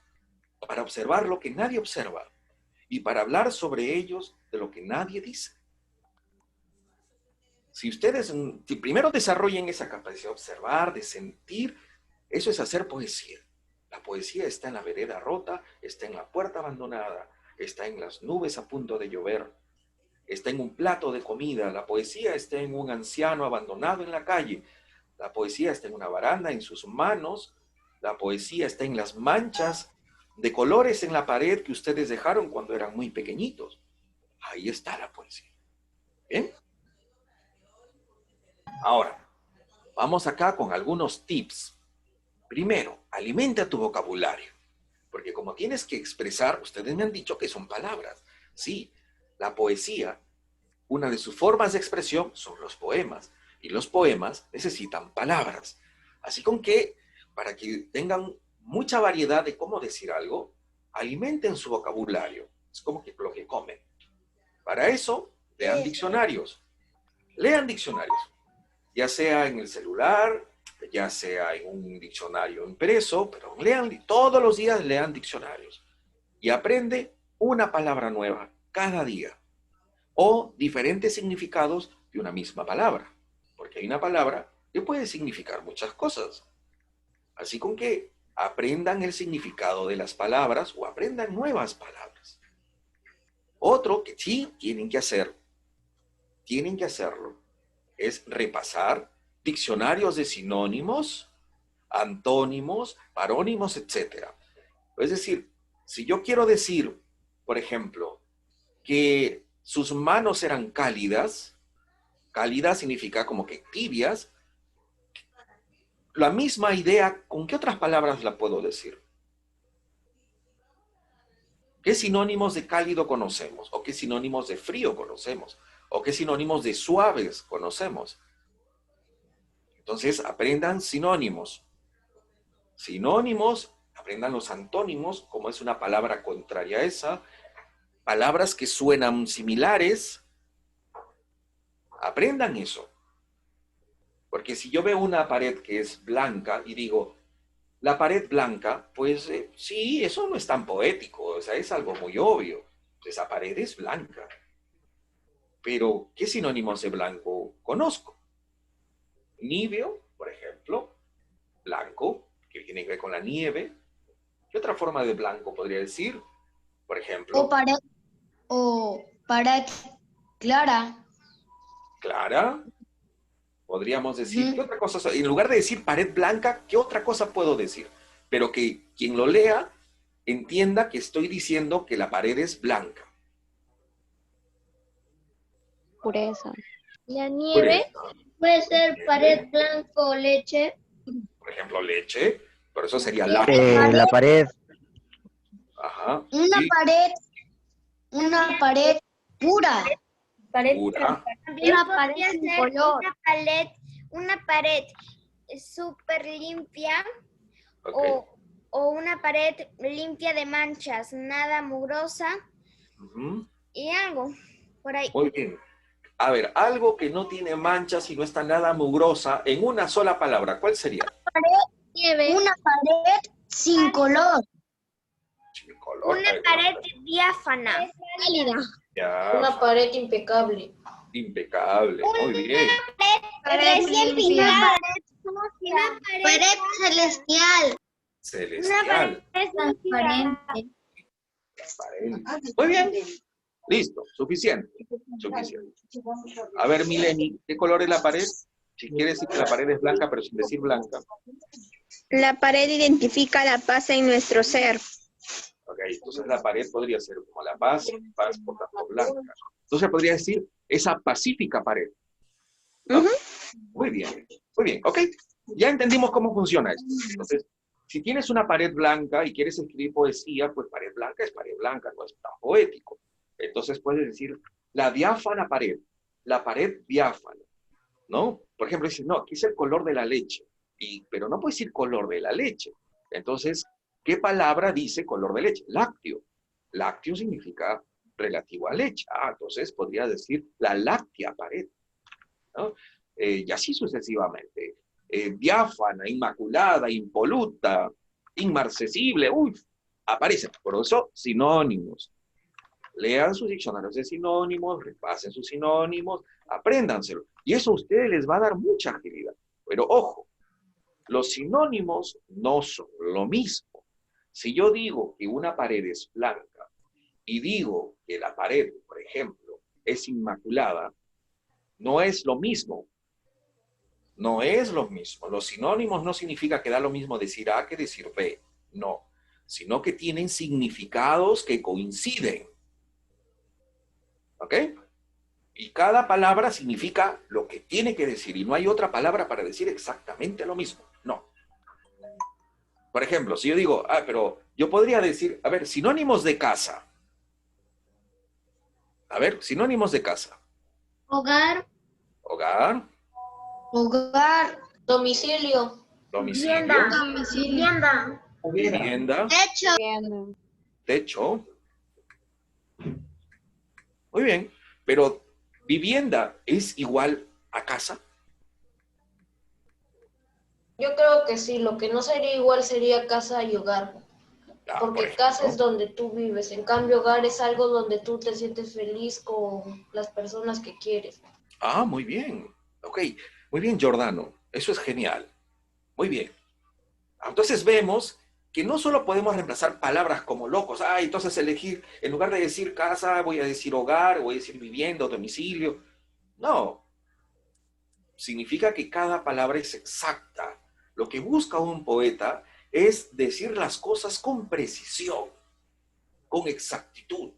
para observar lo que nadie observa y para hablar sobre ellos de lo que nadie dice. Si ustedes primero desarrollen esa capacidad de observar, de sentir, eso es hacer poesía. La poesía está en la vereda rota, está en la puerta abandonada, está en las nubes a punto de llover, está en un plato de comida, la poesía está en un anciano abandonado en la calle, la poesía está en una baranda en sus manos, la poesía está en las manchas de colores en la pared que ustedes dejaron cuando eran muy pequeñitos. Ahí está la poesía. ¿Bien? Ahora, vamos acá con algunos tips. Primero, alimenta tu vocabulario, porque como tienes que expresar, ustedes me han dicho que son palabras. Sí, la poesía, una de sus formas de expresión son los poemas, y los poemas necesitan palabras. Así con que, para que tengan mucha variedad de cómo decir algo, alimenten su vocabulario. Es como que lo que comen. Para eso, lean diccionarios. Lean diccionarios. Ya sea en el celular, ya sea en un diccionario impreso, pero todos los días lean diccionarios y aprende una palabra nueva cada día o diferentes significados de una misma palabra, porque hay una palabra que puede significar muchas cosas. Así con que aprendan el significado de las palabras o aprendan nuevas palabras. Otro que sí tienen que hacerlo, es repasar diccionarios de sinónimos, antónimos, parónimos, etc. Es decir, si yo quiero decir, por ejemplo, que sus manos eran cálidas, cálida significa como que tibias, la misma idea, ¿con qué otras palabras la puedo decir? ¿Qué sinónimos de cálido conocemos? ¿O qué sinónimos de frío conocemos? ¿O qué sinónimos de suaves conocemos? Entonces, aprendan sinónimos. Sinónimos, aprendan los antónimos, como es una palabra contraria a esa. Palabras que suenan similares. Aprendan eso. Porque si yo veo una pared que es blanca y digo, la pared blanca, pues sí, eso no es tan poético, o sea, es algo muy obvio. Esa pared es blanca. Pero, ¿qué sinónimos de blanco conozco? Níveo, por ejemplo, blanco, que tiene que ver con la nieve. ¿Qué otra forma de blanco podría decir? Por ejemplo.
O pared clara.
Clara. Podríamos decir, ¿qué otra cosa? En lugar de decir pared blanca, ¿qué otra cosa puedo decir? Pero que quien lo lea entienda que estoy diciendo que la pared es blanca.
Pureza. La nieve
puede ser pared blanco o leche.
Por ejemplo, leche. Por eso sería
la pared.
Ajá.
Una
Sí,
pared pura.
Pared
pura.
También
Una
podría
pared sin
ser
color.
una pared súper limpia
Ok.
o una pared limpia de manchas, nada mugrosa
Ujú.
y algo por ahí.
Muy bien. A ver, algo que no tiene manchas y no está nada mugrosa, en una sola palabra, ¿cuál sería?
Una pared sin color.
Sin color.
Una pared diáfana.
Ya,
Una pared impecable.
impecable. Muy bien.
Recién pintada. Una
Pared celestial.
Celestial.
transparente.
Transparente. Muy bien. Listo. Suficiente. Suficiente. A ver, Mileni, ¿qué color es la pared? Si quieres decir que la pared es blanca, pero sin decir blanca.
La pared identifica la paz en nuestro ser.
Ok, entonces la pared podría ser como la paz, paz por tanto blanca. Entonces podría decir esa pacífica pared. ¿No? Muy bien, ok. Ya entendimos cómo funciona esto. Entonces, si tienes una pared blanca y quieres escribir poesía, pues pared blanca es pared blanca, no es tan poético. Entonces puedes decir la diáfana pared, la pared diáfana, ¿no? Por ejemplo, dices, no, aquí es el color de la leche, pero no puedes decir color de la leche. Entonces, ¿qué palabra dice color de leche? Lácteo. Lácteo significa relativo a leche. Entonces podría decir la láctea pared, ¿no? Y así sucesivamente. Diáfana, inmaculada, impoluta, inmarcesible, aparecen. Por eso, sinónimos. Lean sus diccionarios de sinónimos, repasen sus sinónimos, apréndanselo. Y eso a ustedes les va a dar mucha agilidad. Pero ojo, los sinónimos no son lo mismo. Si yo digo que una pared es blanca y digo que la pared, por ejemplo, es inmaculada, no es lo mismo. No es lo mismo. Los sinónimos no significa que da lo mismo decir A que decir B. No. Sino que tienen significados que coinciden. ¿Ok? Y cada palabra significa lo que tiene que decir. Y no hay otra palabra para decir exactamente lo mismo. No. Por ejemplo, si yo digo, pero yo podría decir, a ver, sinónimos de casa. A ver, sinónimos de casa.
Hogar.
Hogar.
Hogar.
Domicilio.
Domicilio.
Vivienda.
Vivienda.
Techo.
Techo. Muy bien. Pero, ¿vivienda es igual a casa?
Yo creo que sí, lo que no sería igual sería casa y hogar. Porque casa es donde tú vives, en cambio hogar es algo donde tú te sientes feliz con las personas que quieres.
Muy bien. Ok, muy bien, Giordano. Eso es genial. Muy bien. Entonces vemos que no solo podemos reemplazar palabras como locos. Entonces elegir, en lugar de decir casa, voy a decir hogar, voy a decir vivienda o domicilio. No. Significa que cada palabra es exacta. Lo que busca un poeta es decir las cosas con precisión, con exactitud.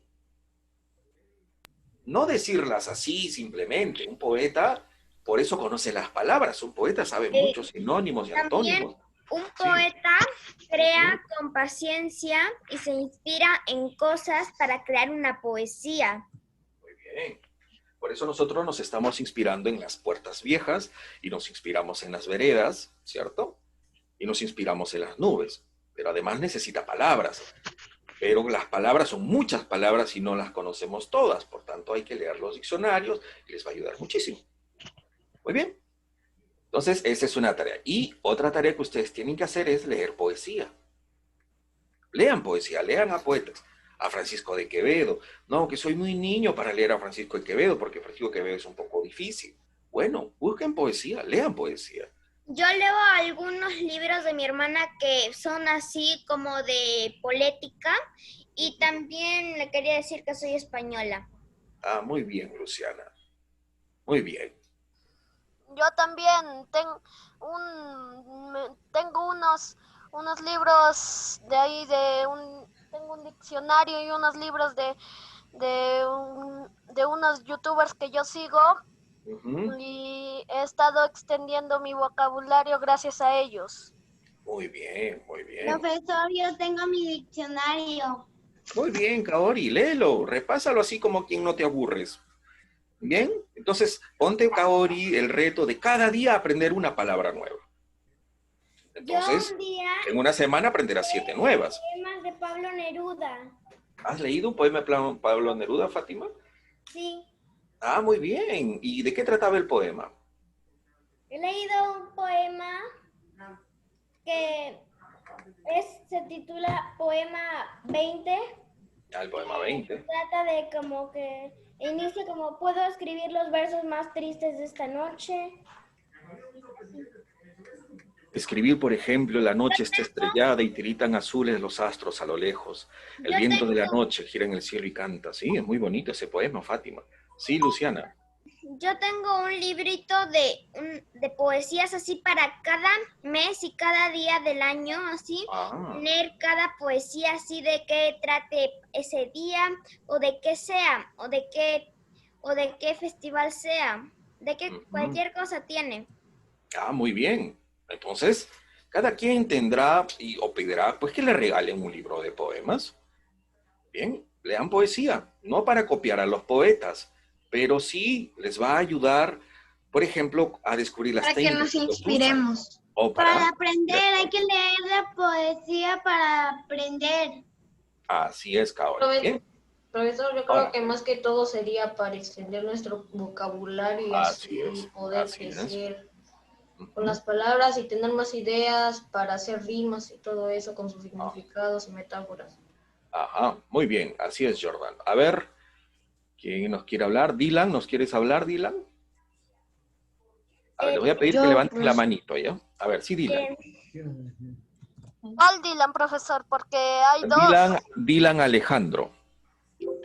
No decirlas así simplemente. Un poeta, por eso conoce las palabras. Un poeta sabe muchos sinónimos y antónimos.
Un poeta crea con paciencia y se inspira en cosas para crear una poesía.
Muy bien. Por eso nosotros nos estamos inspirando en las puertas viejas y nos inspiramos en las veredas, ¿cierto? Y nos inspiramos en las nubes. Pero además necesita palabras. Pero las palabras son muchas palabras y no las conocemos todas. Por tanto, hay que leer los diccionarios y les va a ayudar muchísimo. Muy bien. Entonces, esa es una tarea. Y otra tarea que ustedes tienen que hacer es leer poesía. Lean poesía, lean a poetas. A Francisco de Quevedo. No, que soy muy niño para leer a Francisco de Quevedo, porque Francisco de Quevedo es un poco difícil. Bueno, busquen poesía, lean poesía.
Yo leo algunos libros de mi hermana que son así como de política y también le quería decir que soy española.
Muy bien, Luciana. Muy bien.
Yo también tengo unos libros de ahí, tengo un diccionario y unos libros de unos youtubers que yo sigo. Y he estado extendiendo mi vocabulario gracias a ellos.
Muy bien, muy bien.
Profesor, yo tengo mi diccionario.
Muy bien, Kaori, léelo, repásalo así como quien no te aburres. Bien, entonces ponte, Kaori, el reto de cada día aprender una palabra nueva. Entonces,
Yo un día
en una semana aprenderás 7 nuevas.
poemas de Pablo Neruda.
¿Has leído un poema de Pablo Neruda, Fátima?
Sí,
Ah, muy bien. ¿Y de qué trataba el poema?
he leído un poema que se titula Poema 20.
Ah, el poema 20.
Trata de como que inicia como puedo escribir los versos más tristes de esta noche.
Escribir, por ejemplo, la noche está estrellada y tiritan azules los astros a lo lejos. El viento de la noche gira en el cielo y canta. Sí, es muy bonito ese poema, Fátima. Sí, Luciana.
Yo tengo un librito de poesías así para cada mes y cada día del año, así. Leer cada poesía así de qué trate ese día, o de qué sea, o de qué festival sea, de qué cualquier cosa tiene.
Ah, muy bien. Entonces, cada quien tendrá o pedirá, pues, que le regalen un libro de poemas. Bien, lean poesía, no para copiar a los poetas, pero sí les va a ayudar, por ejemplo, a descubrir las técnicas.
Para que nos inspiremos.
O
Para aprender, hay que leer la poesía para aprender.
Así es, Kaori. Bien.
Profesor, yo creo que más que todo sería para extender nuestro vocabulario y
Así
así
es,
poder
así es.
crecer con las palabras y tener más ideas para hacer rimas y todo eso con sus significados y metáforas.
Ajá, muy bien, así es, Jordan. A ver, ¿quién nos quiere hablar? Dylan, ¿nos quieres hablar, Dylan? A ver, le voy a pedir que levanten la manito, ¿ya? A ver, sí, Dylan.
¿Cuál Dylan, profesor? Porque hay dos.
Dylan Alejandro.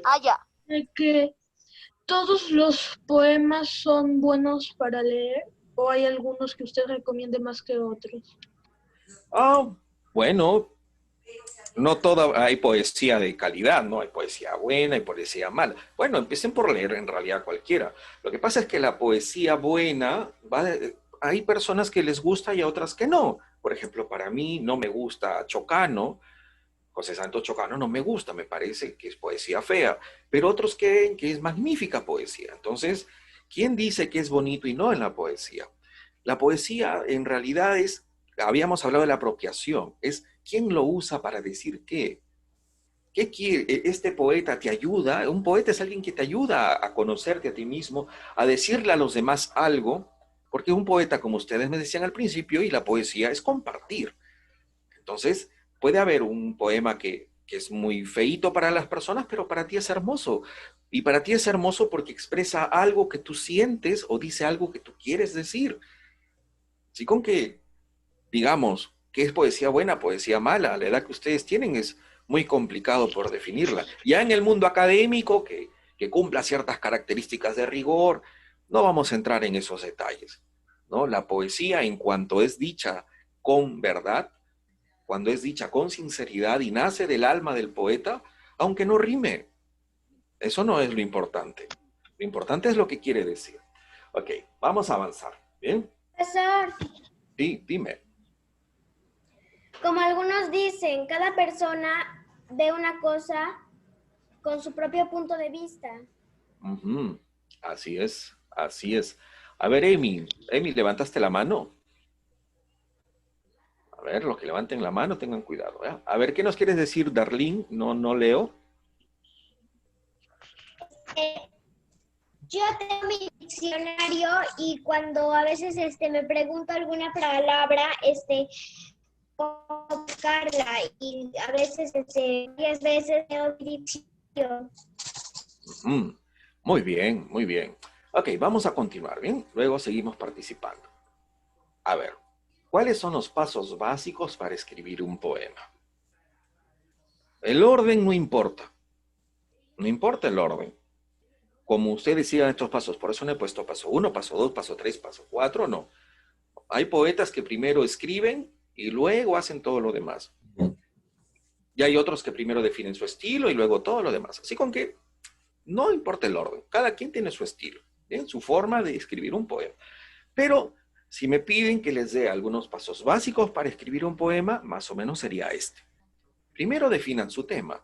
Ah, ya.
¿De que todos los poemas son buenos para leer o hay algunos que usted recomiende más que otros?
Bueno, no toda hay poesía de calidad, ¿no? Hay poesía buena, hay poesía mala. Bueno, empiecen por leer en realidad cualquiera. Lo que pasa es que la poesía buena, hay personas que les gusta y a otras que no. Por ejemplo, para mí no me gusta Chocano, José Santos Chocano no me gusta, me parece que es poesía fea, pero otros creen que es magnífica poesía. Entonces, ¿quién dice que es bonito y no en la poesía? La poesía en realidad habíamos hablado de la apropiación, es quién lo usa para decir qué. ¿Qué quiere? Este poeta te ayuda, un poeta es alguien que te ayuda a conocerte a ti mismo, a decirle a los demás algo, porque un poeta, como ustedes me decían al principio, y la poesía es compartir. Entonces, puede haber un poema que es muy feíto para las personas, pero para ti es hermoso. Y para ti es hermoso porque expresa algo que tú sientes o dice algo que tú quieres decir. Así con que, digamos, ¿qué es poesía buena, poesía mala? A la edad que ustedes tienen es muy complicado por definirla. Ya en el mundo académico, que cumpla ciertas características de rigor, no vamos a entrar en esos detalles, ¿no? La poesía, en cuanto es dicha con verdad, cuando es dicha con sinceridad y nace del alma del poeta, aunque no rime. Eso no es lo importante. Lo importante es lo que quiere decir. Ok, vamos a avanzar. ¿Bien?
Profesor,
Sí, dime.
como algunos dicen, cada persona ve una cosa con su propio punto de vista.
Ujú. Así es, así es. A ver, Amy, ¿levantaste la mano? A ver, los que levanten la mano, tengan cuidado. A ver, ¿qué nos quieres decir, Darlene? No leo.
Yo tengo mi diccionario y cuando a veces me pregunto alguna palabra, puedo buscarla y a veces, 10 veces leo mi diccionario.
Muy bien, muy bien. Ok, vamos a continuar, ¿bien? Luego seguimos participando. A ver, ¿cuáles son los pasos básicos para escribir un poema? El orden no importa. No importa el orden. Como ustedes sigan estos pasos, por eso no he puesto paso 1, paso 2, paso 3, paso 4, no. Hay poetas que primero escriben y luego hacen todo lo demás. Y hay otros que primero definen su estilo y luego todo lo demás. Así con que no importa el orden. Cada quien tiene su estilo, ¿bien? Su forma de escribir un poema. Pero si me piden que les dé algunos pasos básicos para escribir un poema, más o menos sería este. Primero definan su tema.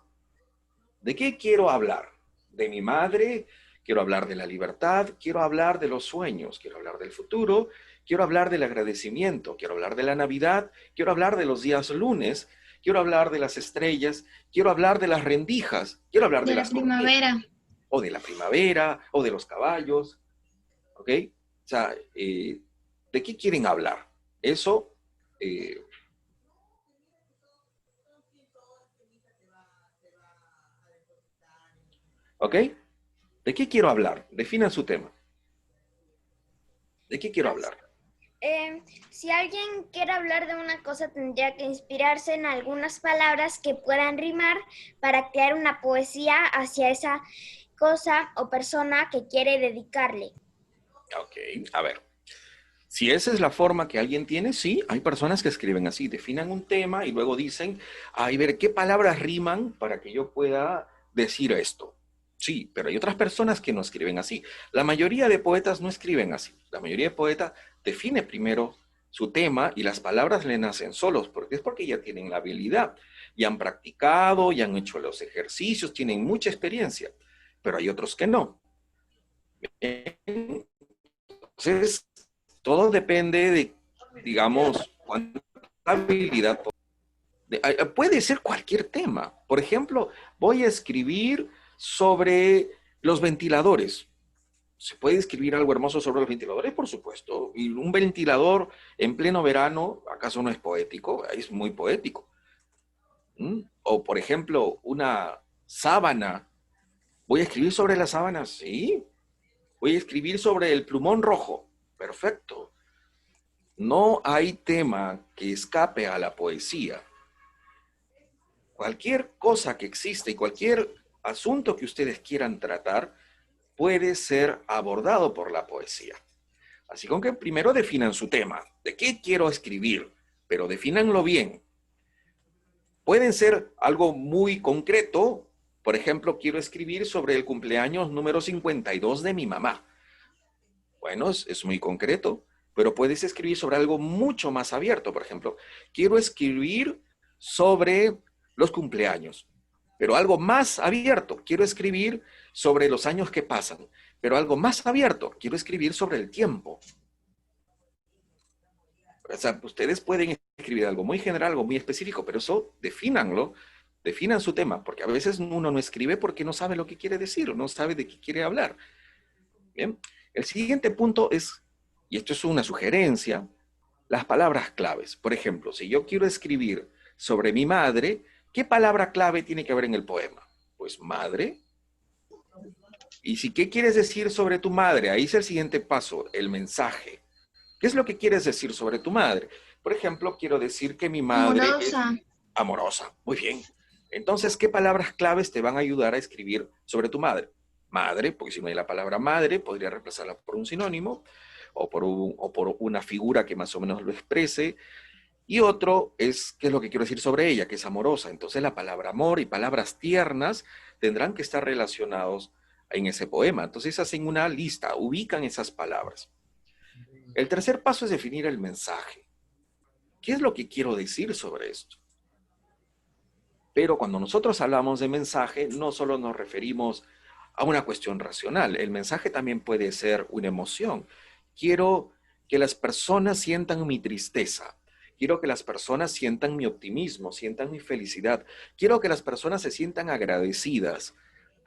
¿De qué quiero hablar? De mi madre, quiero hablar de la libertad, quiero hablar de los sueños, quiero hablar del futuro, quiero hablar del agradecimiento, quiero hablar de la Navidad, quiero hablar de los días lunes, quiero hablar de las estrellas, quiero hablar de las rendijas, quiero hablar de
De la
las tormentas,
primavera.
o de la primavera, o de los caballos, ¿ok? O sea, ¿de qué quieren hablar? Eso, ¿ok? ¿De qué quiero hablar? Definan su tema. ¿De qué quiero hablar?
Si alguien quiere hablar de una cosa, tendría que inspirarse en algunas palabras que puedan rimar para crear una poesía hacia esa cosa o persona que quiere dedicarle.
Ok, a ver. Si esa es la forma que alguien tiene, sí, hay personas que escriben así, definan un tema y luego dicen, ay, ver, ¿qué palabras riman para que yo pueda decir esto? Sí, pero hay otras personas que no escriben así. La mayoría de poetas no escriben así. La mayoría de poetas define primero su tema y las palabras le nacen solos, porque es porque ya tienen la habilidad, ya han practicado, ya han hecho los ejercicios, tienen mucha experiencia, pero hay otros que no. Entonces, todo depende de, digamos, cuánta habilidad. Puede ser cualquier tema. Por ejemplo, voy a escribir sobre los ventiladores. ¿Se puede escribir algo hermoso sobre los ventiladores? Por supuesto. Y un ventilador en pleno verano, ¿acaso no es poético? Es muy poético. O, por ejemplo, una sábana. ¿Voy a escribir sobre la sábana? Sí. Voy a escribir sobre el plumón rojo. Perfecto. No hay tema que escape a la poesía. Cualquier cosa que existe y cualquier asunto que ustedes quieran tratar puede ser abordado por la poesía. Así que primero definan su tema. ¿De qué quiero escribir? Pero defínanlo bien. Pueden ser algo muy concreto. Por ejemplo, quiero escribir sobre el cumpleaños número 52 de mi mamá. Bueno, es muy concreto, pero puedes escribir sobre algo mucho más abierto. Por ejemplo, quiero escribir sobre los cumpleaños, pero algo más abierto. Quiero escribir sobre los años que pasan, pero algo más abierto. Quiero escribir sobre el tiempo. O sea, ustedes pueden escribir algo muy general, algo muy específico, pero eso defínanlo, definan su tema, porque a veces uno no escribe porque no sabe lo que quiere decir, no sabe de qué quiere hablar. Bien. El siguiente punto es, y esto es una sugerencia, las palabras claves. Por ejemplo, si yo quiero escribir sobre mi madre, ¿qué palabra clave tiene que haber en el poema? Pues madre. Y si ¿qué quieres decir sobre tu madre? Ahí es el siguiente paso, el mensaje. ¿Qué es lo que quieres decir sobre tu madre? Por ejemplo, quiero decir que mi madre
Amorosa.
es amorosa. Muy bien. Entonces, ¿qué palabras claves te van a ayudar a escribir sobre tu madre? Madre, porque si no hay la palabra madre, podría reemplazarla por un sinónimo o por una figura que más o menos lo exprese. Y otro es, ¿qué es lo que quiero decir sobre ella? Que es amorosa. Entonces la palabra amor y palabras tiernas tendrán que estar relacionados en ese poema. Entonces hacen una lista, ubican esas palabras. El tercer paso es definir el mensaje. ¿Qué es lo que quiero decir sobre esto? Pero cuando nosotros hablamos de mensaje, no solo nos referimos a una cuestión racional. El mensaje también puede ser una emoción. Quiero que las personas sientan mi tristeza. Quiero que las personas sientan mi optimismo, sientan mi felicidad. Quiero que las personas se sientan agradecidas.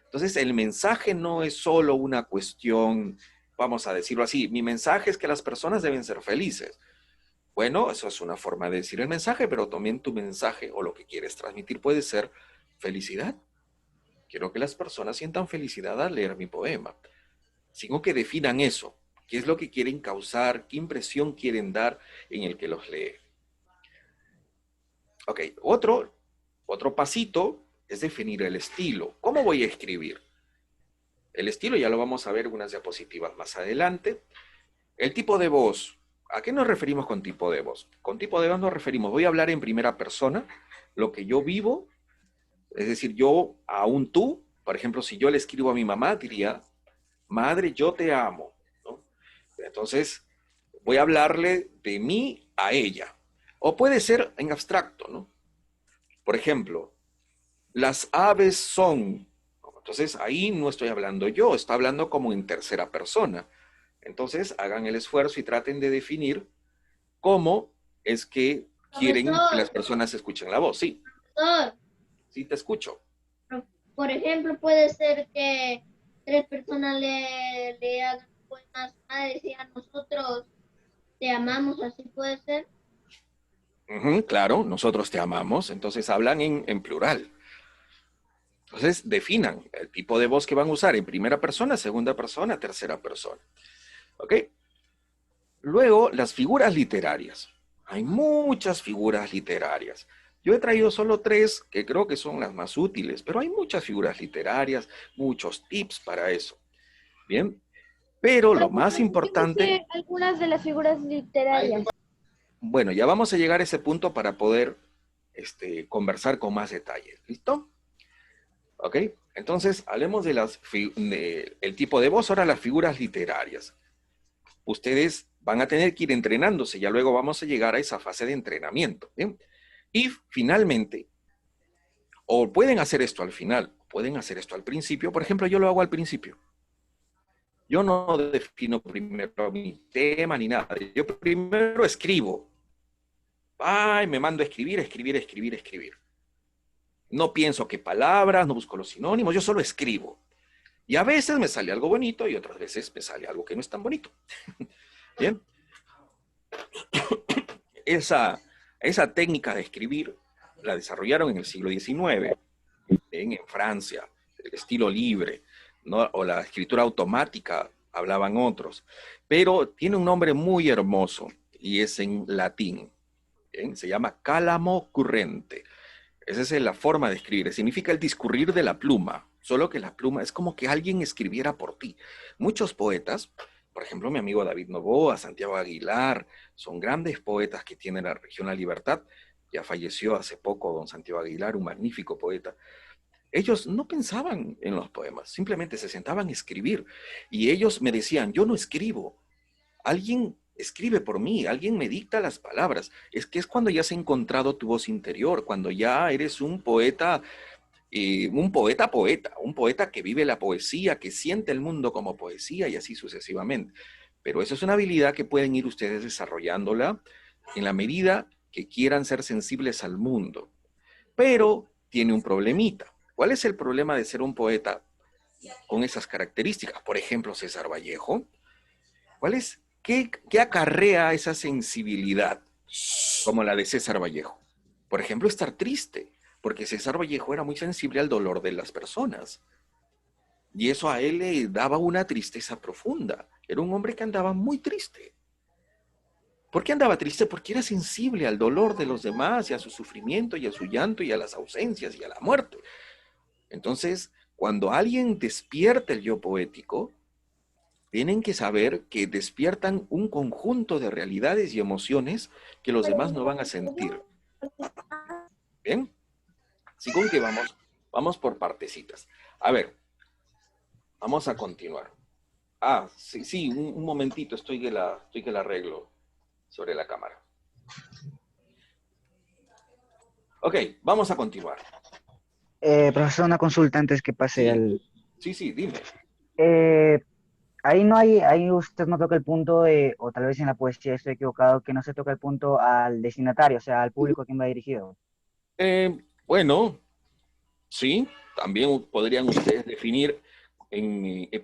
Entonces, el mensaje no es solo una cuestión, vamos a decirlo así, mi mensaje es que las personas deben ser felices. Bueno, eso es una forma de decir el mensaje, pero también tu mensaje o lo que quieres transmitir puede ser felicidad. Quiero que las personas sientan felicidad al leer mi poema. Sino que definan eso. ¿Qué es lo que quieren causar? ¿Qué impresión quieren dar en el que los lee? Ok, otro pasito es definir el estilo. ¿Cómo voy a escribir? El estilo ya lo vamos a ver en unas diapositivas más adelante. El tipo de voz. ¿A qué nos referimos con tipo de voz? Con tipo de voz nos referimos, voy a hablar en primera persona, lo que yo vivo, es decir, yo a un tú, por ejemplo, si yo le escribo a mi mamá, diría, madre, yo te amo, ¿no? Entonces, voy a hablarle de mí a ella. O puede ser en abstracto, ¿no? Por ejemplo, las aves son. Entonces, ahí no estoy hablando yo, está hablando como en tercera persona. Entonces, hagan el esfuerzo y traten de definir cómo es que quieren que las personas escuchen la voz. Sí,
Profesor,
sí te escucho.
por ejemplo, puede ser que 3 personas le hagan poemas a decir a nosotros, te amamos, así puede ser.
Claro, nosotros te amamos, entonces hablan en plural. Entonces definan el tipo de voz que van a usar en primera persona, segunda persona, tercera persona. ¿Ok? Luego, las figuras literarias. Hay muchas figuras literarias. Yo he traído solo 3 que creo que son las más útiles, pero hay muchas figuras literarias, muchos tips para eso. Bien, pero lo más importante...
Algunas de las figuras literarias.
Bueno, ya vamos a llegar a ese punto para poder conversar con más detalle. ¿Listo? ¿Ok? Entonces, hablemos de el tipo de voz, ahora las figuras literarias. Ustedes van a tener que ir entrenándose, ya luego vamos a llegar a esa fase de entrenamiento. ¿Bien? Y finalmente, o pueden hacer esto al final, pueden hacer esto al principio. Por ejemplo, yo lo hago al principio. Yo no defino primero mi tema ni nada. Yo primero escribo. Ay, me mando a escribir. No pienso qué palabras, no busco los sinónimos, yo solo escribo. Y a veces me sale algo bonito y otras veces me sale algo que no es tan bonito. Bien. Esa técnica de escribir la desarrollaron en el siglo XIX, en Francia, el estilo libre, ¿no? O la escritura automática, hablaban otros. Pero tiene un nombre muy hermoso y es en latín. ¿Bien? Se llama cálamo currente. Esa es la forma de escribir. Significa el discurrir de la pluma. Solo que la pluma es como que alguien escribiera por ti. Muchos poetas, por ejemplo, mi amigo David Noboa, Santiago Aguilar, son grandes poetas que tienen la región La Libertad. Ya falleció hace poco don Santiago Aguilar, un magnífico poeta. Ellos no pensaban en los poemas, simplemente se sentaban a escribir. Y ellos me decían, yo no escribo. Alguien escribe por mí, alguien me dicta las palabras. Es que es cuando ya has encontrado tu voz interior, cuando ya eres un poeta que vive la poesía, que siente el mundo como poesía y así sucesivamente. Pero eso es una habilidad que pueden ir ustedes desarrollándola en la medida que quieran ser sensibles al mundo. Pero tiene un problemita. ¿Cuál es el problema de ser un poeta con esas características? Por ejemplo, César Vallejo. ¿Qué acarrea esa sensibilidad como la de César Vallejo? Por ejemplo, estar triste, porque César Vallejo era muy sensible al dolor de las personas. Y eso a él le daba una tristeza profunda. Era un hombre que andaba muy triste. ¿Por qué andaba triste? Porque era sensible al dolor de los demás y a su sufrimiento y a su llanto y a las ausencias y a la muerte. Entonces, cuando alguien despierta el yo poético, tienen que saber que despiertan un conjunto de realidades y emociones que los demás no van a sentir. ¿Bien? Así con que vamos por partecitas. A ver, vamos a continuar. Sí, un momentito, estoy que la arreglo sobre la cámara. Ok, vamos a continuar.
Profesor, una consulta antes que pase al...
Sí, dime.
Ahí usted no toca el punto de, o tal vez en la poesía estoy equivocado, que no se toca el punto al destinatario, o sea, al público a quien va dirigido.
Bueno, sí, también podrían ustedes definir,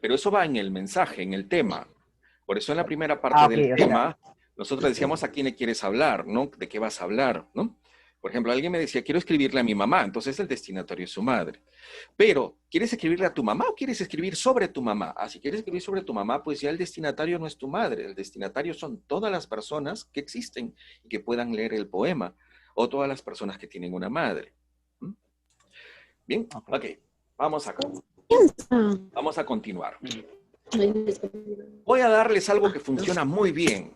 pero eso va en el mensaje, en el tema. Por eso en la primera parte del tema, nosotros decíamos a quién le quieres hablar, ¿no? ¿De qué vas a hablar, no? Por ejemplo, alguien me decía, quiero escribirle a mi mamá, entonces el destinatario es su madre. Pero, ¿quieres escribirle a tu mamá o quieres escribir sobre tu mamá? Si quieres escribir sobre tu mamá, pues ya el destinatario no es tu madre, el destinatario son todas las personas que existen y que puedan leer el poema, o todas las personas que tienen una madre. Bien, ok, vamos a continuar. Voy a darles algo que funciona muy bien.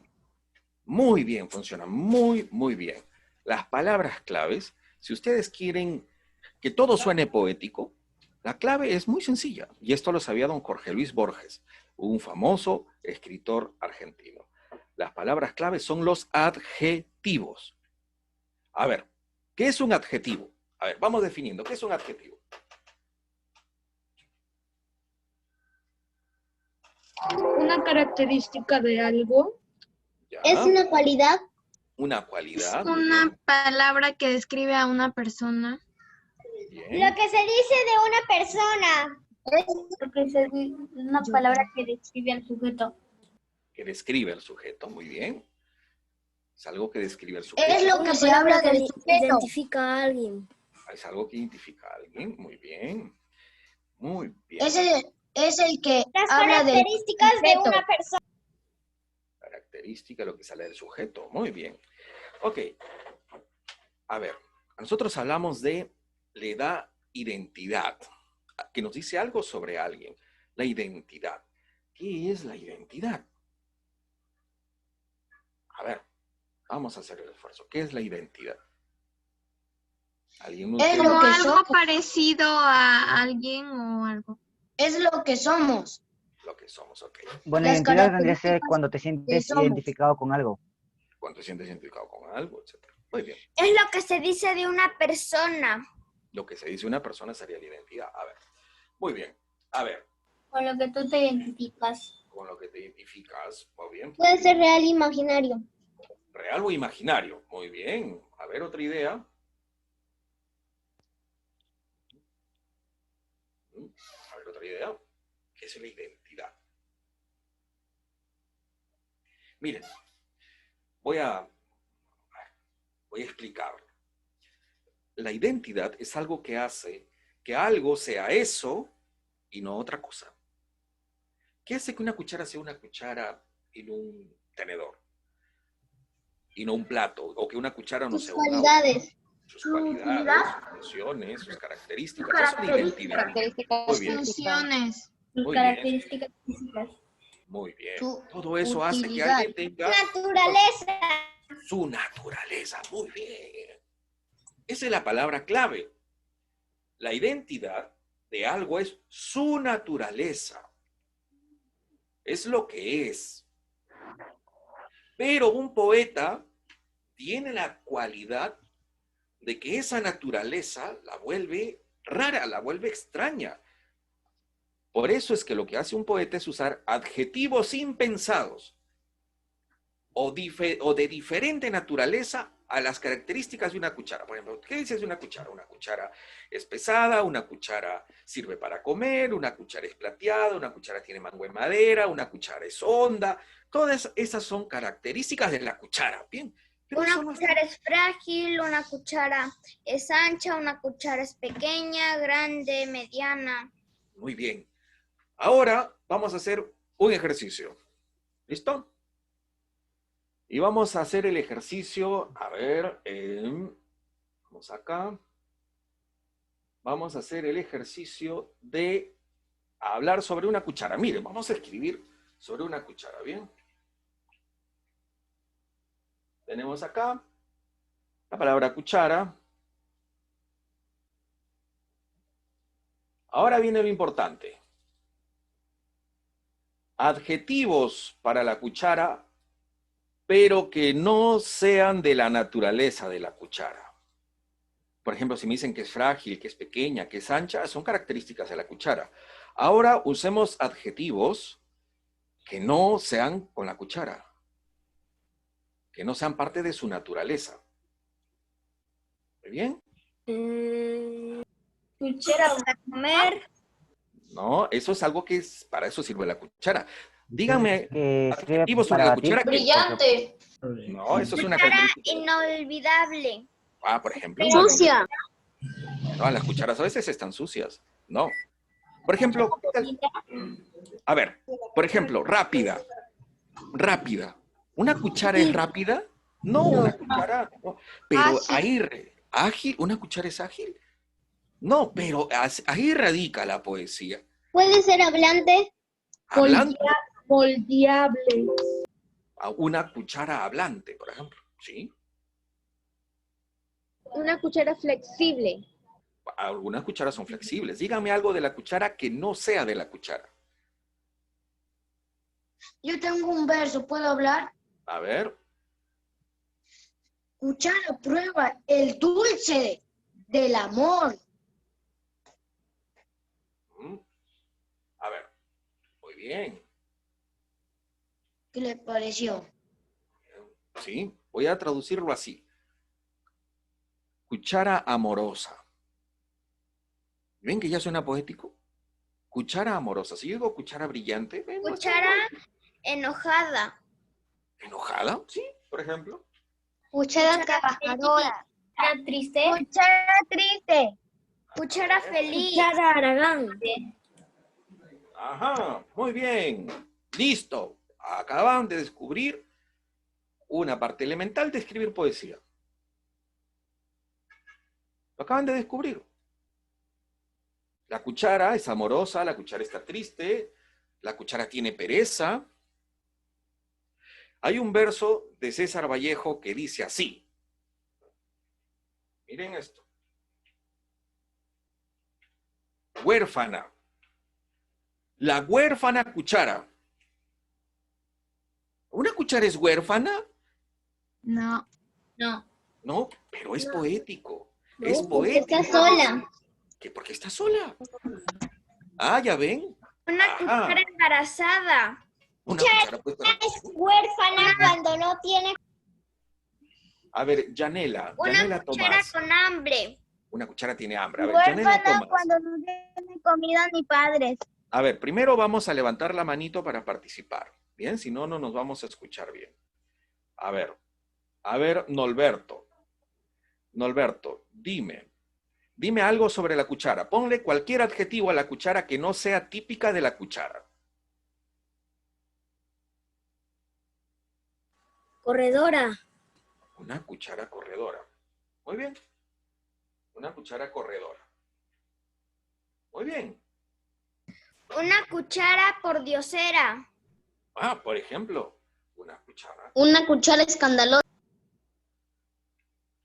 Muy bien, funciona muy, muy bien. Las palabras claves, si ustedes quieren que todo suene poético, la clave es muy sencilla. Y esto lo sabía don Jorge Luis Borges, un famoso escritor argentino. Las palabras claves son los adjetivos. A ver, ¿qué es un adjetivo? A ver, vamos definiendo. ¿Qué es un adjetivo?
Una característica de algo.
¿Ya?
¿Es una cualidad?
Una cualidad.
Una palabra que describe a una persona.
Bien.
Lo que se dice de una persona.
Una palabra que describe al sujeto.
Que describe al sujeto, muy bien. Es algo que describe al sujeto.
Es lo que se habla del sujeto.
Identifica a alguien.
Es algo que identifica a alguien, muy bien. Muy bien.
Es el que
Las
habla del
características de
sujeto.
una persona.
Característica, lo que sale del sujeto, muy bien. Ok. A ver, nosotros hablamos de, le da identidad, que nos dice algo sobre alguien. La identidad. ¿Qué es la identidad? A ver, vamos a hacer el esfuerzo. ¿Qué es la identidad? ¿Alguien
Es
Como
lo que
algo
somos.
parecido a alguien o algo.
Es lo que somos.
Lo que somos, ok.
Bueno,
Las
identidad tendría que ser
características
cuando te sientes
somos.
identificado con algo.
Cuando te sientes identificado con algo, etc. Muy bien.
Es lo que se dice de una persona.
Lo que se dice una persona sería la identidad. A ver. Muy bien. A ver.
Con lo que tú te identificas.
Con lo que te identificas. Muy bien.
Puede ser real e imaginario.
Real o imaginario. Muy bien. A ver, otra idea. A ver, otra idea. ¿Qué es la identidad? Miren. Voy a explicar. La identidad es algo que hace que algo sea eso y no otra cosa. ¿Qué hace que una cuchara sea una cuchara y no un tenedor? Y no un plato. O que una cuchara no sea una olla. Sus cualidades, sus funciones, sus características. Eso es la identidad. Muy bien.
Funciones.
Sus
Muy bien.
características físicas.
Muy bien.
Su
Todo eso hace que
utilidad.
alguien tenga
Naturaleza.
su naturaleza. Muy bien. Esa es la palabra clave. La identidad de algo es su naturaleza. Es lo que es. Pero un poeta tiene la cualidad de que esa naturaleza la vuelve rara, la vuelve extraña. Por eso es que lo que hace un poeta es usar adjetivos impensados o de diferente naturaleza a las características de una cuchara. Por ejemplo, ¿qué dices de una cuchara? Una cuchara es pesada, una cuchara sirve para comer, una cuchara es plateada, una cuchara tiene mango en madera, una cuchara es honda. Todas esas son características de la cuchara. Bien. Pero
Una
eso no es-
cuchara es frágil, una cuchara es ancha, una cuchara es pequeña, grande, mediana.
Muy bien. Ahora vamos a hacer un ejercicio. ¿Listo? Y vamos a hacer el ejercicio, a ver, vamos acá. Vamos a hacer el ejercicio de hablar sobre una cuchara. Miren, vamos a escribir sobre una cuchara, ¿bien? Tenemos acá la palabra cuchara. Ahora viene lo importante. Adjetivos para la cuchara, pero que no sean de la naturaleza de la cuchara. Por ejemplo, si me dicen que es frágil, que es pequeña, que es ancha, son características de la cuchara. Ahora usemos adjetivos que no sean con la cuchara, que no sean parte de su naturaleza. ¿Muy bien?
Cuchara para comer.
No, eso es algo que es, para eso sirve la cuchara. Díganme
Que sirve
adjetivos sobre
para
la
batir.
cuchara.
Brillante.
No, eso es una
Cuchara
característica.
inolvidable.
Ah, por ejemplo.
Sucia.
No, las cucharas a veces están sucias. No. Por ejemplo, ¿qué tal? A ver, por ejemplo, rápida. Rápida. ¿Una cuchara es rápida? No, una cuchara. No. Pero ágil, ¿una cuchara es ágil? No, pero ahí radica la poesía.
¿Puede ser hablante?
Hablando
Moldeable.
a una cuchara hablante, por ejemplo. ¿Sí?
Una cuchara flexible.
Algunas cucharas son flexibles. Díganme algo de la cuchara que no sea de la cuchara.
Yo tengo un verso, ¿puedo hablar?
A ver.
Cuchara prueba el dulce del amor.
A ver, muy bien.
¿Qué le pareció?
Sí, voy a traducirlo así. Cuchara amorosa. ¿Ven que ya suena poético? Cuchara amorosa. Si yo digo cuchara brillante, ¿ven?
Cuchara enojada.
¿Enojada? Sí, por ejemplo.
Cuchara trabajadora.
Cuchara triste.
Cuchara triste.
Cuchara feliz.
Cuchara Aragán.
Ajá, muy bien. Listo. Acaban de descubrir una parte elemental de escribir poesía. Lo acaban de descubrir. La cuchara es amorosa, la cuchara está triste, la cuchara tiene pereza. Hay un verso de César Vallejo que dice así. Miren esto. Huérfana. La huérfana cuchara. ¿Una cuchara es huérfana?
No.
No.
No, pero es poético.
No,
Es
porque
poético.
está sola.
¿Qué? ¿Por qué está sola? Ah, ya ven.
Una
Ajá.
cuchara embarazada.
Una cuchara puesta.
Es huérfana cuando no tiene.
A ver, Yanela
Una cuchara
Tomás.
con hambre.
Una cuchara tiene hambre. A ver, Yanela
Huérfana
Tomás.
cuando no tiene comida ni padres.
A ver, primero vamos a levantar la manito para participar. Bien, si no, no nos vamos a escuchar bien. A ver, Norberto. Norberto, dime algo sobre la cuchara. Ponle cualquier adjetivo a la cuchara que no sea típica de la cuchara.
Corredora.
Una cuchara corredora. Muy bien. Una cuchara corredora. Muy bien.
Una cuchara pordiosera.
Ah, por ejemplo, una cuchara.
Una cuchara escandalosa.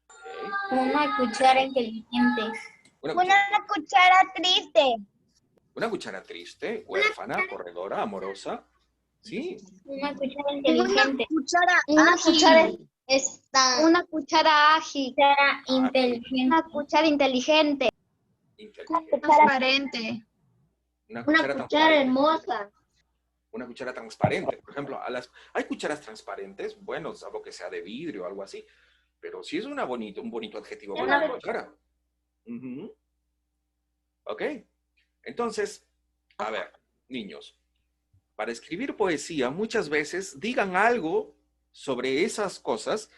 Ok.
Una cuchara inteligente.
Una cuchara,
Cuchara triste.
una cuchara triste, huérfana, corredora, amorosa. Sí.
Una cuchara inteligente.
Una cuchara
Una cuchara ágil. Cuchara inteligente.
Una cuchara inteligente.
Inteligente.
Transparente.
Una cuchara transparente.
hermosa.
Una cuchara transparente. Por ejemplo, hay cucharas transparentes, bueno, salvo que sea de vidrio o algo así. Pero sí es un bonito adjetivo para una cuchara. Ujú. Ok. Entonces, a ver, niños, para escribir poesía muchas veces digan algo sobre esas cosas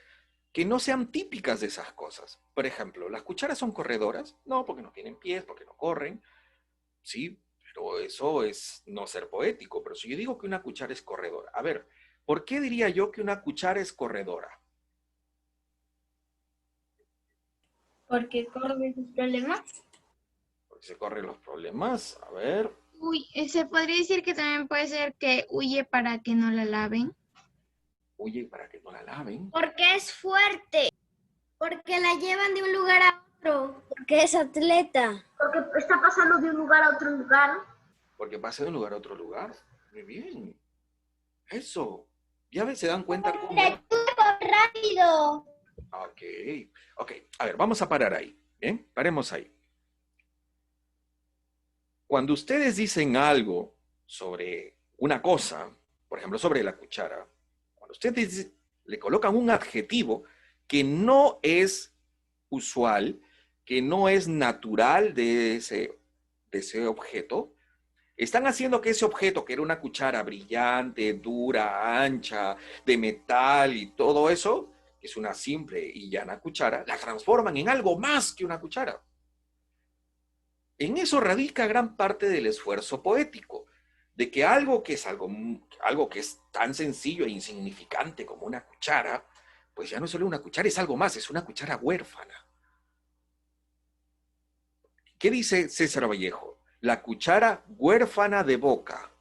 que no sean típicas de esas cosas. Por ejemplo, ¿las cucharas son corredoras? No, porque no tienen pies, porque no corren. Sí, pero eso es no ser poético. Pero si yo digo que una cuchara es corredora, a ver, ¿por qué diría yo que una cuchara es corredora?
Porque corre sus problemas.
Porque se corren los problemas. A ver.
Uy, se podría decir que también puede ser que huye para que no la laven.
Huye para que no la laven.
Porque es fuerte. Porque la llevan de un lugar a otro. Porque es atleta.
Porque está pasando de un lugar a otro lugar.
Porque pasa de un lugar a otro lugar. Muy bien. Eso. Ya ven, se dan cuenta cómo.
Rápido.
Ok. Ok. A ver, vamos a parar ahí. Bien, paremos ahí. Cuando ustedes dicen algo sobre una cosa, por ejemplo, sobre la cuchara, cuando ustedes le colocan un adjetivo que no es usual, que no es natural de ese objeto, están haciendo que ese objeto, que era una cuchara brillante, dura, ancha, de metal y todo eso, que es una simple y llana cuchara, la transforman en algo más que una cuchara. En eso radica gran parte del esfuerzo poético, de que algo que es tan sencillo e insignificante como una cuchara, pues ya no es solo una cuchara, es algo más, es una cuchara huérfana. ¿Qué dice César Vallejo? La cuchara huérfana de boca.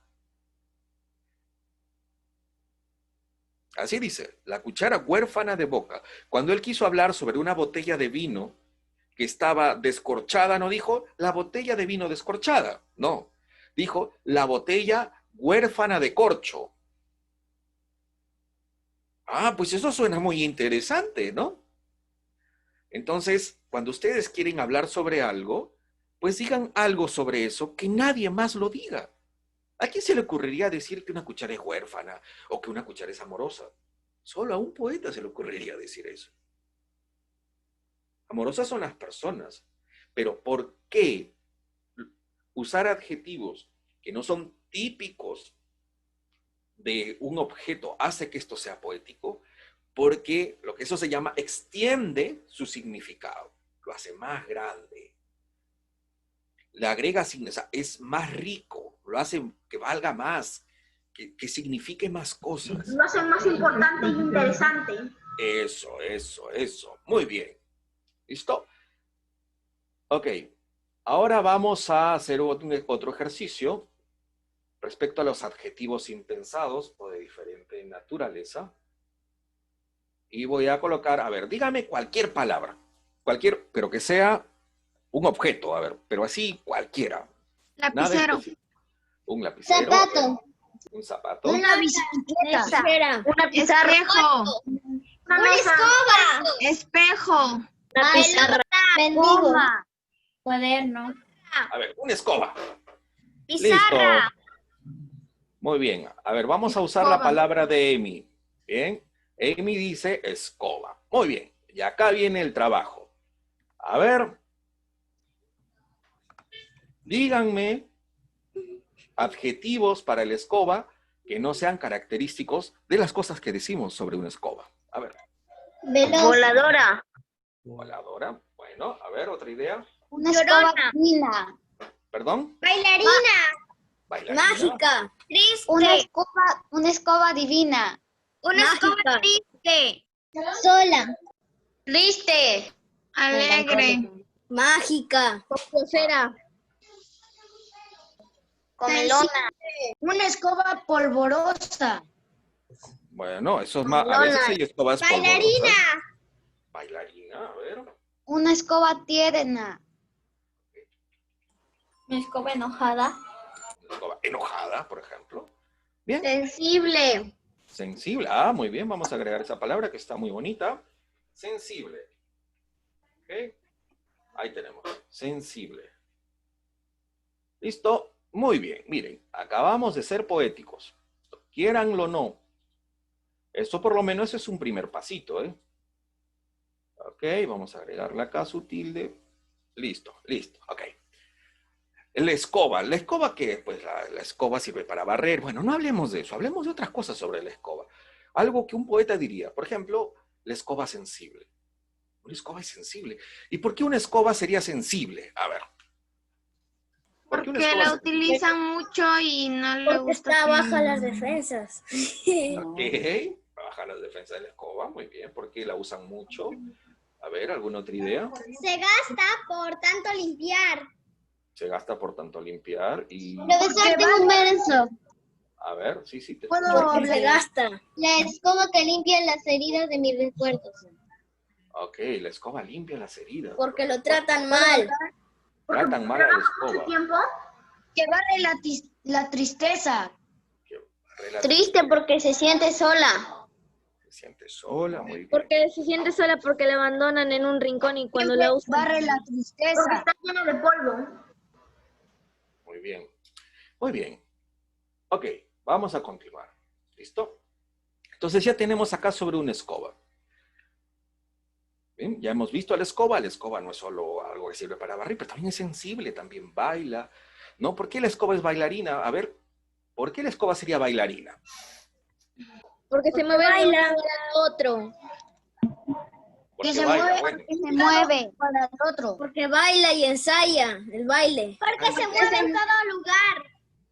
Así dice, la cuchara huérfana de boca. Cuando él quiso hablar sobre una botella de vino que estaba descorchada, no dijo la botella de vino descorchada, no. Dijo la botella huérfana de corcho. Ah, pues eso suena muy interesante, ¿no? Entonces, cuando ustedes quieren hablar sobre algo, pues digan algo sobre eso que nadie más lo diga. ¿A quién se le ocurriría decir que una cuchara es huérfana o que una cuchara es amorosa? Solo a un poeta se le ocurriría decir eso. Amorosas son las personas, pero ¿por qué usar adjetivos que no son típicos de un objeto hace que esto sea poético? Porque lo que eso se llama extiende su significado, lo hace más grande. Le agrega, o sea, es más rico, lo hace que valga más, que signifique más cosas.
Lo hace más importante y interesante.
Eso. Muy bien. ¿Listo? Ok. Ahora vamos a hacer otro ejercicio respecto a los adjetivos impensados o de diferente naturaleza. Y voy a colocar, a ver, dígame cualquier palabra. Pero que sea un objeto, a ver, pero así cualquiera.
Lapicero.
Un lapicero.
Zapato.
Un zapato.
Una bicicleta.
Una pizarra.
Espejo.
Una
escoba. Espejo.
Una pizarra.
Mendigo.
Cuaderno.
A ver, una escoba.
Pizarra.
Listo. Muy bien. A ver, vamos a usar la palabra de Emi. Bien. Emi dice escoba. Muy bien. Y acá viene el trabajo. A ver. Díganme adjetivos para la escoba que no sean característicos de las cosas que decimos sobre una escoba. A ver.
Veloz.
Voladora.
Voladora. Bueno, a ver, otra idea.
Una escoba divina.
¿Perdón?
Bailarina.
Bailarina.
Mágica.
Triste.
Una escoba divina.
Una escoba
triste. Sola.
triste.
Alegre.
Mágica.
Grosera.
Comelona.
Una escoba polvorosa.
Bueno, eso es más. A veces hay escobas polvorosas. Bailarina, a ver.
Una escoba tierna.
Una escoba enojada.
Una escoba enojada, por ejemplo. Bien.
Sensible.
Sensible. Ah, muy bien. Vamos a agregar esa palabra que está muy bonita. Sensible. ¿Ok? Ahí tenemos. Sensible. ¿Listo? Muy bien. Miren, acabamos de ser poéticos. Quiéranlo o no. Esto por lo menos es un primer pasito, ¿eh? Ok, vamos a agregarle acá su tilde. Listo, ok. La escoba. ¿La escoba qué? Pues la escoba sirve para barrer. Bueno, no hablemos de eso. Hablemos de otras cosas sobre la escoba. Algo que un poeta diría. Por ejemplo, la escoba sensible. Una escoba es sensible. ¿Y por qué una escoba sería sensible? A ver.
Porque la utilizan mucho y no le gusta.
Está baja las defensas.
Ok, baja las defensas de la escoba. Muy bien. ¿Por qué la usan mucho? A ver, ¿alguna otra idea?
Se gasta por tanto limpiar.
Se gasta por tanto limpiar y...
Profesor, tengo un verso.
A ver, sí.
Porque se gasta. La escoba que limpia las heridas de mis recuerdos.
Ok, la escoba limpia las heridas.
Porque lo tratan mal.
Tratan mal a la escoba.
Que barre la tristeza.
Triste porque se siente sola.
Se siente sola, muy bien.
Porque se siente sola porque la abandonan en un rincón y cuando la usan...
Barre la tristeza.
Porque está lleno de polvo.
Muy bien. Muy bien. Ok, vamos a continuar. ¿Listo? Entonces ya tenemos acá sobre una escoba. Bien, ya hemos visto a la escoba. La escoba no es solo algo que sirve para barrer, pero también es sensible, también baila. ¿No? ¿Por qué la escoba es bailarina? A ver, ¿por qué la escoba sería bailarina?
Porque se mueve de un lado al otro.
Porque
se
baila,
mueve,
bueno.
se mueve para el otro.
Porque baila y ensaya el baile.
Porque se mueve en todo lugar.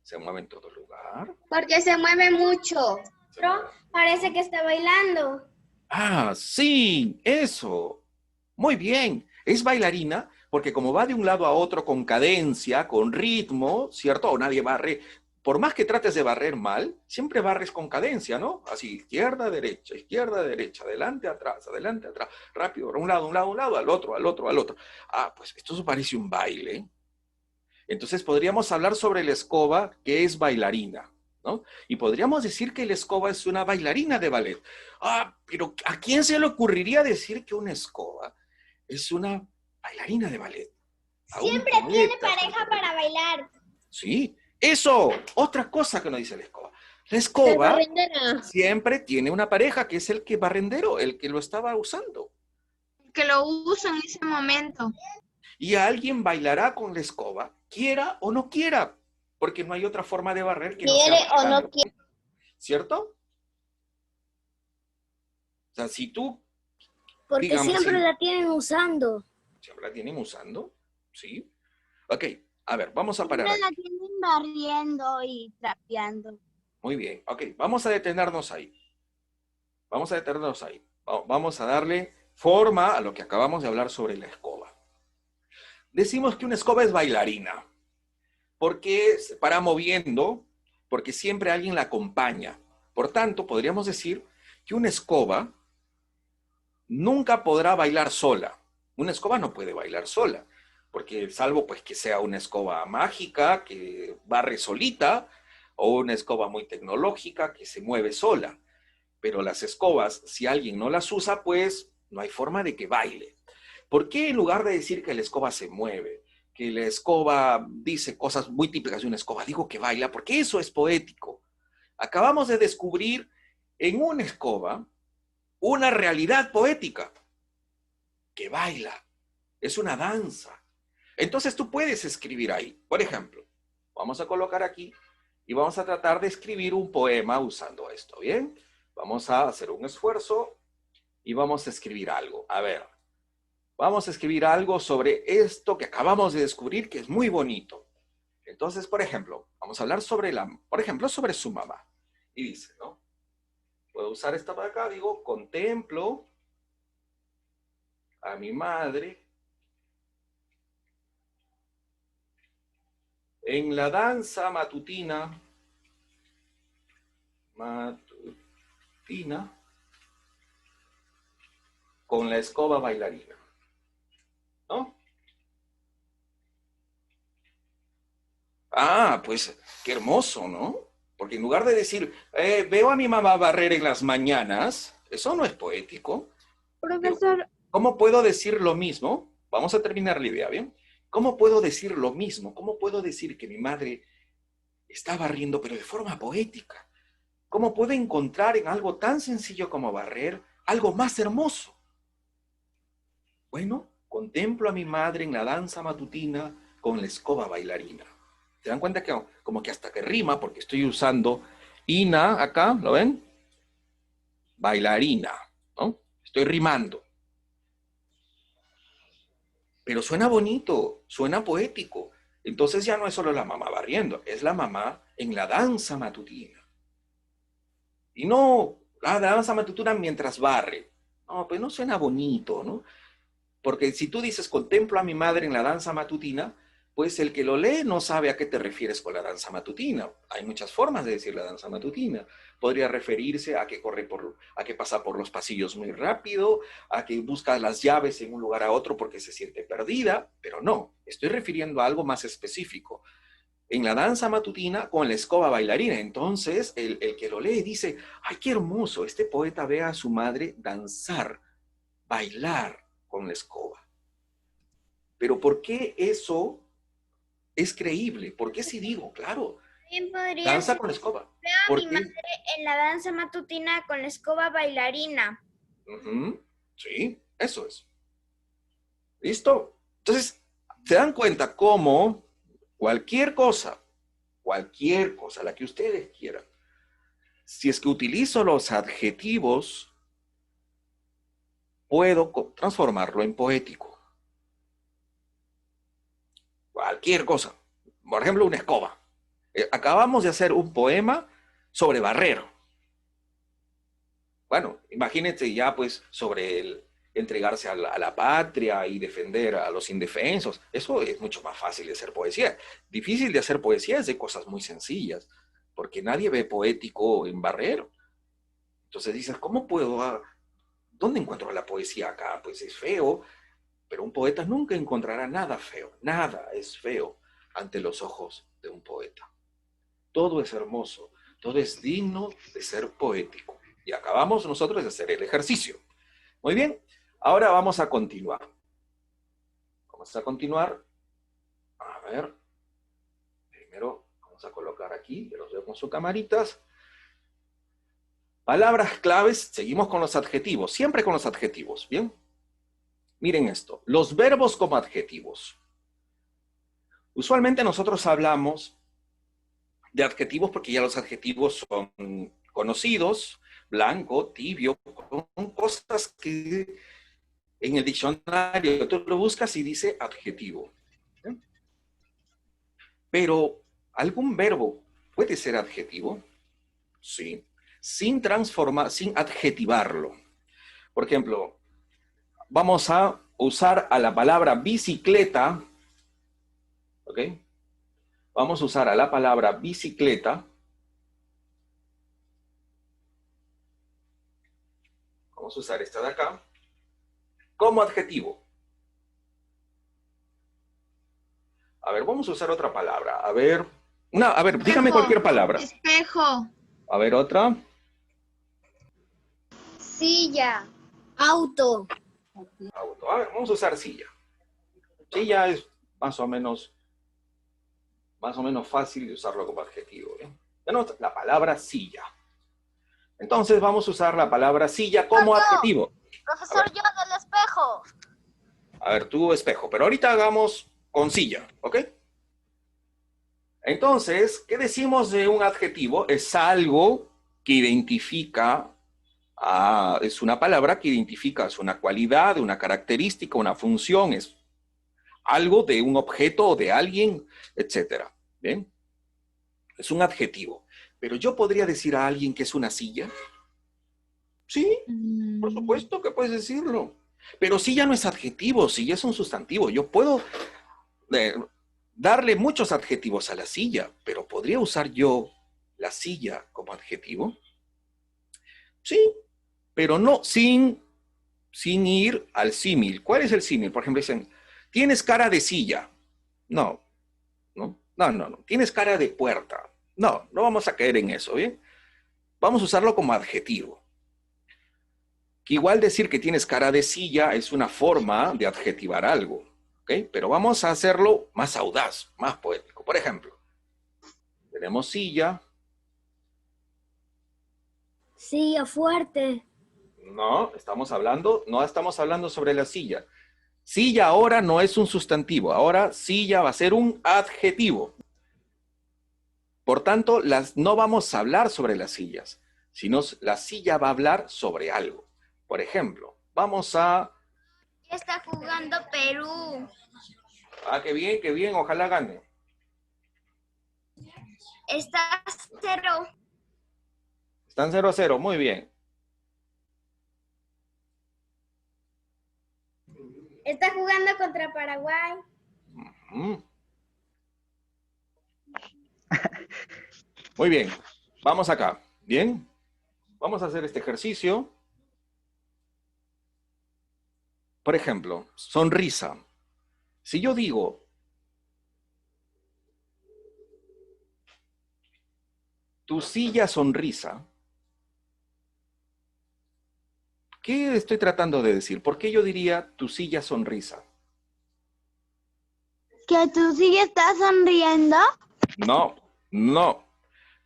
Se mueve en todo lugar.
Porque se mueve mucho.
Se mueve.
Parece que está bailando.
Ah, sí, eso. Muy bien. Es bailarina porque como va de un lado a otro con cadencia, con ritmo, ¿cierto? O nadie barre. Por más que trates de barrer mal, siempre barres con cadencia, ¿no? Así, izquierda, derecha, adelante, atrás, rápido, un lado, al otro. Ah, pues esto parece un baile. Entonces podríamos hablar sobre la escoba, que es bailarina, ¿no? Y podríamos decir que la escoba es una bailarina de ballet. Ah, pero ¿a quién se le ocurriría decir que una escoba Es una bailarina de ballet. Aún
Siempre tiene
poeta,
pareja para bailar.
Sí, eso, otra cosa que nos dice la escoba. La escoba siempre tiene una pareja que es el que barrendero, el que lo estaba usando.
Que lo uso en ese momento.
Y alguien bailará con la escoba, quiera o no quiera, porque no hay otra forma de barrer que no sea
Quiere o
bailando.
no quiere.
¿Cierto? O sea, si tú...
Porque
digamos,
siempre
si-
la tienen usando.
¿Siempre la tienen usando? Sí. Ok, a ver, vamos a parar
Siempre
aquí.
la tienen barriendo y trapeando.
Muy bien, ok, vamos a detenernos ahí. Vamos a detenernos ahí. Vamos a darle forma a lo que acabamos de hablar sobre la escoba. Decimos que una escoba es bailarina, porque se para moviendo, porque siempre alguien la acompaña. Por tanto, podríamos decir que una escoba nunca podrá bailar sola. Una escoba no puede bailar sola, porque salvo pues que sea una escoba mágica que barre solita, o una escoba muy tecnológica que se mueve sola. Pero las escobas, si alguien no las usa, pues no hay forma de que baile. ¿Por qué en lugar de decir que la escoba se mueve, que la escoba dice cosas muy típicas de una escoba, digo que baila? Porque eso es poético. Acabamos de descubrir en una escoba una realidad poética que baila. Es una danza. Entonces tú puedes escribir ahí. Por ejemplo, vamos a colocar aquí y vamos a tratar de escribir un poema usando esto, ¿bien? Vamos a hacer un esfuerzo y vamos a escribir algo. A ver, vamos a escribir algo sobre esto que acabamos de descubrir que es muy bonito. Entonces, por ejemplo, vamos a hablar sobre sobre su mamá. Y dice, ¿no? Puedo usar esta para acá, digo, contemplo a mi madre en la danza matutina con la escoba bailarina, ¿no? Ah, pues qué hermoso, ¿no? Porque en lugar de decir, veo a mi mamá barrer en las mañanas, eso no es poético.
Profesor,
¿Cómo puedo decir lo mismo? Vamos a terminar la idea, ¿bien? ¿Cómo puedo decir lo mismo? ¿Cómo puedo decir que mi madre está barriendo, pero de forma poética? ¿Cómo puedo encontrar en algo tan sencillo como barrer algo más hermoso? Bueno, contemplo a mi madre en la danza matutina con la escoba bailarina. ¿Se dan cuenta que como que hasta que rima, porque estoy usando ina acá, ¿lo ven? Bailarina, ¿no? Estoy rimando. Pero suena bonito, suena poético. Entonces ya no es solo la mamá barriendo, es la mamá en la danza matutina. Y no la danza matutina mientras barre. No, pues no suena bonito, ¿no? Porque si tú dices, contemplo a mi madre en la danza matutina, pues el que lo lee no sabe a qué te refieres con la danza matutina. Hay muchas formas de decir la danza matutina. Podría referirse a que a que pasa por los pasillos muy rápido, a que busca las llaves en un lugar a otro porque se siente perdida, pero no, estoy refiriendo a algo más específico. En la danza matutina con la escoba bailarina. Entonces, el que lo lee dice, ¡ay, qué hermoso! Este poeta ve a su madre danzar, bailar con la escoba. Pero ¿por qué eso es creíble? ¿Por qué si digo, claro,
También podría
danza
ser,
con la escoba?
veo a
¿Por
mi
qué?
madre en la danza matutina con la escoba bailarina.
Ujú, sí, eso es. ¿Listo? Entonces, ¿se dan cuenta cómo cualquier cosa, la que ustedes quieran, si es que utilizo los adjetivos, puedo transformarlo en poético? Cualquier cosa. Por ejemplo, una escoba. Acabamos de hacer un poema sobre barrer. Bueno, imagínense ya pues sobre el entregarse a la patria y defender a los indefensos. Eso es mucho más fácil de hacer poesía. Difícil de hacer poesía es de cosas muy sencillas, porque nadie ve poético en barrer. Entonces dices, ¿cómo puedo? ¿Dónde encuentro la poesía acá? Pues es feo, pero un poeta nunca encontrará nada feo. Nada es feo ante los ojos de un poeta. Todo es hermoso, todo es digno de ser poético. Y acabamos nosotros de hacer el ejercicio. Muy bien, ahora vamos a continuar. Vamos a continuar. A ver. Primero vamos a colocar aquí, ya los veo con sus camaritas. Palabras claves, seguimos con los adjetivos, siempre con los adjetivos, ¿bien? Miren esto, los verbos como adjetivos. Usualmente nosotros hablamos de adjetivos porque ya los adjetivos son conocidos, blanco, tibio, son cosas que en el diccionario tú lo buscas y dice adjetivo. ¿Sí? Pero, ¿algún verbo puede ser adjetivo? Sí. Sin transformar, sin adjetivarlo. Por ejemplo, vamos a usar a la palabra bicicleta, ¿ok? Vamos a usar a la palabra bicicleta. Vamos a usar esta de acá como adjetivo. A ver, vamos a usar otra palabra. A ver, dígame cualquier palabra.
Espejo.
A ver, otra.
Silla. Auto.
Auto. A ver, vamos a usar silla. Silla es más o menos fácil de usarlo como adjetivo. Tenemos la palabra silla. Entonces vamos a usar la palabra silla como adjetivo.
Profesor, yo del espejo.
A ver, tú espejo. Pero ahorita hagamos con silla, ¿ok? Entonces, ¿qué decimos de un adjetivo? Es algo que identifica, es una palabra que identifica, es una cualidad, una característica, una función, es algo de un objeto o de alguien, etc. ¿Bien? Es un adjetivo. Pero yo podría decir a alguien que es una silla. Sí, por supuesto que puedes decirlo. Pero silla no es adjetivo, silla es un sustantivo. Yo puedo darle muchos adjetivos a la silla, pero ¿podría usar yo la silla como adjetivo? Sí, pero no sin ir al símil. ¿Cuál es el símil? Por ejemplo, dicen, tienes cara de silla. No. Tienes cara de puerta. No vamos a caer en eso, ¿bien? Vamos a usarlo como adjetivo. Que igual decir que tienes cara de silla es una forma de adjetivar algo, ¿ok? Pero vamos a hacerlo más audaz, más poético. Por ejemplo, tenemos silla.
Silla fuerte.
No estamos hablando sobre la silla. Silla ahora no es un sustantivo, ahora silla va a ser un adjetivo. Por tanto, no vamos a hablar sobre las sillas, sino la silla va a hablar sobre algo. Por ejemplo, vamos a...
Está jugando Perú.
Ah, qué bien, ojalá gane.
Está 0.
Están 0-0, muy bien.
Está jugando contra Paraguay.
Muy bien, vamos acá. Bien, vamos a hacer este ejercicio. Por ejemplo, sonrisa. Si yo digo, tu silla sonrisa, ¿qué estoy tratando de decir? ¿Por qué yo diría tu silla sonrisa?
¿Que tu silla está sonriendo?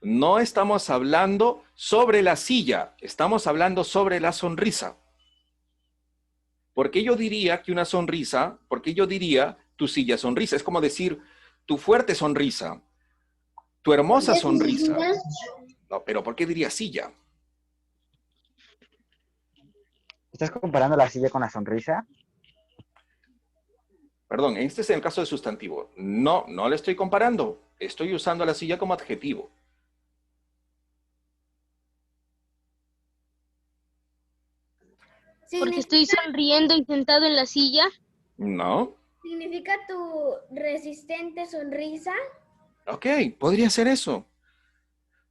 No estamos hablando sobre la silla, estamos hablando sobre la sonrisa. ¿Por qué yo diría que una sonrisa? ¿Por qué yo diría tu silla sonrisa? Es como decir tu fuerte sonrisa, tu hermosa sonrisa. No, pero ¿por qué diría silla?
¿Estás comparando la silla con la sonrisa?
Perdón, este es el caso de sustantivo. No le estoy comparando. Estoy usando la silla como adjetivo.
¿Porque estoy sonriendo y sentado en la silla?
No.
¿Significa tu resistente sonrisa?
Ok, podría ser eso.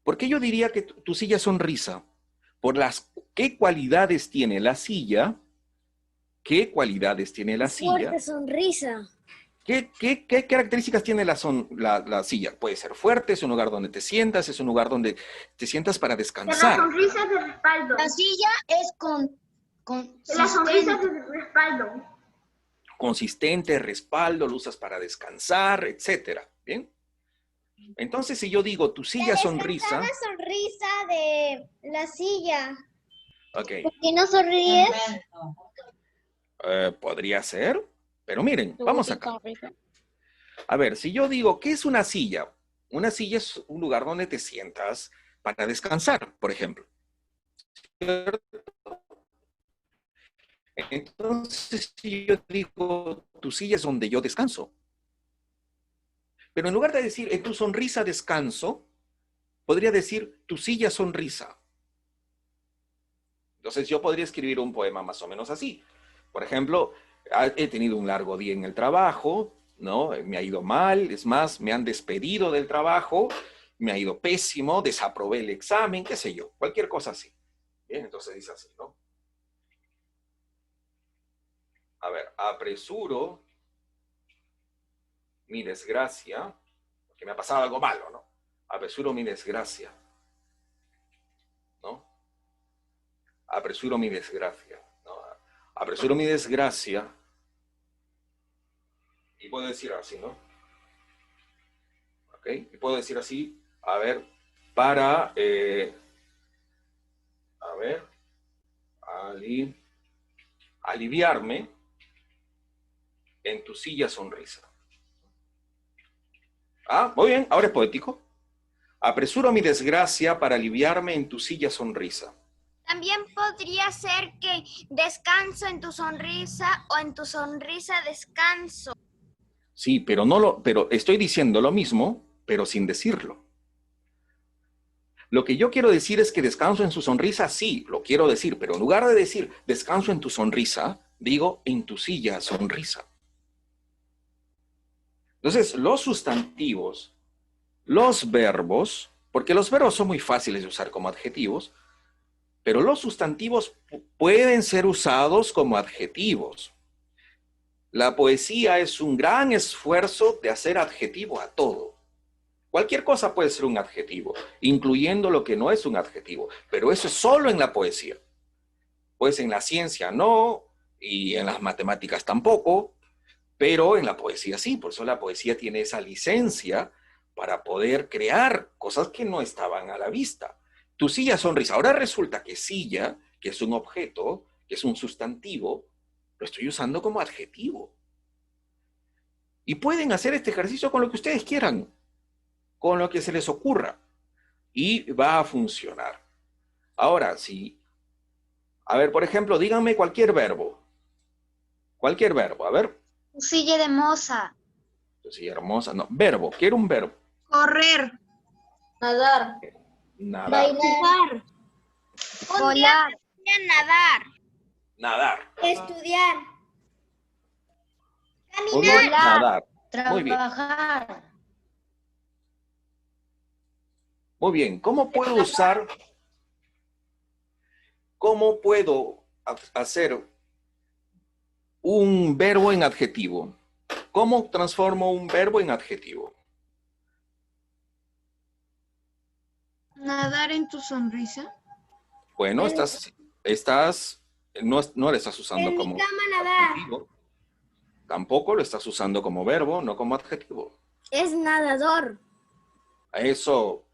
¿Por qué yo diría que tu silla sonrisa? Por ¿qué cualidades tiene la silla? ¿Qué cualidades tiene la silla?
Fuerte sonrisa.
¿Qué características tiene la silla? Puede ser fuerte, es un lugar donde te sientas, es un lugar donde te sientas para descansar.
La sonrisa es de respaldo.
La silla es
La sonrisa es de respaldo.
consistente, respaldo, lo usas para descansar, etcétera. ¿Bien? Entonces, si yo digo tu silla sonrisa...
La sonrisa de la silla.
Ok.
¿Por qué no sonríes?
Podría ser, pero miren, vamos acá. A ver, si yo digo, ¿qué es una silla? Una silla es un lugar donde te sientas para descansar, por ejemplo. Entonces, si yo digo, tu silla es donde yo descanso. Pero en lugar de decir, en tu sonrisa descanso, podría decir, tu silla sonrisa. Entonces, yo podría escribir un poema más o menos así. Por ejemplo, he tenido un largo día en el trabajo, ¿no? Me ha ido mal, es más, me han despedido del trabajo, me ha ido pésimo, desaprobé el examen, qué sé yo, cualquier cosa así. Bien, entonces dice así, ¿no? A ver, apresuro mi desgracia, porque me ha pasado algo malo, ¿no? Apresuro mi desgracia, ¿no? Apresuro mi desgracia, ¿no? Apresuro mi desgracia, y puedo decir así, ¿no? ¿Ok? Y puedo decir así, a ver, para, a ver, aliviarme en tu silla sonrisa. Ah, muy bien, ahora es poético. Apresuro mi desgracia para aliviarme en tu silla sonrisa.
También podría ser que descanso en tu sonrisa o en tu sonrisa descanso.
Sí, pero pero estoy diciendo lo mismo, pero sin decirlo. Lo que yo quiero decir es que descanso en su sonrisa, sí, lo quiero decir, pero en lugar de decir descanso en tu sonrisa, digo en tu silla sonrisa. Entonces, los sustantivos, los verbos, porque los verbos son muy fáciles de usar como adjetivos, pero los sustantivos pueden ser usados como adjetivos. La poesía es un gran esfuerzo de hacer adjetivo a todo. Cualquier cosa puede ser un adjetivo, incluyendo lo que no es un adjetivo, pero eso es solo en la poesía. Pues en la ciencia no, y en las matemáticas tampoco, pero en la poesía sí, por eso la poesía tiene esa licencia para poder crear cosas que no estaban a la vista. Tu silla sonrisa. Ahora resulta que silla, que es un objeto, que es un sustantivo, lo estoy usando como adjetivo. Y pueden hacer este ejercicio con lo que ustedes quieran, con lo que se les ocurra, y va a funcionar. Ahora, sí. A ver, por ejemplo, díganme cualquier verbo. Cualquier verbo, a ver.
Tu silla de moza.
Tu silla hermosa. No, verbo. Quiero un verbo.
Correr.
Nadar.
Nadar.
Bailar. Volar. Nadar.
Nadar.
Estudiar.
Muy bien, nadar. Muy bien.
Trabajar.
Muy bien. ¿Cómo puedo usar? ¿Cómo puedo hacer un verbo en adjetivo? ¿Cómo transformo un verbo en adjetivo?
Nadar en tu sonrisa.
Bueno, no lo estás usando como adjetivo. Tampoco lo estás usando como verbo, no como adjetivo.
Es nadador.
A eso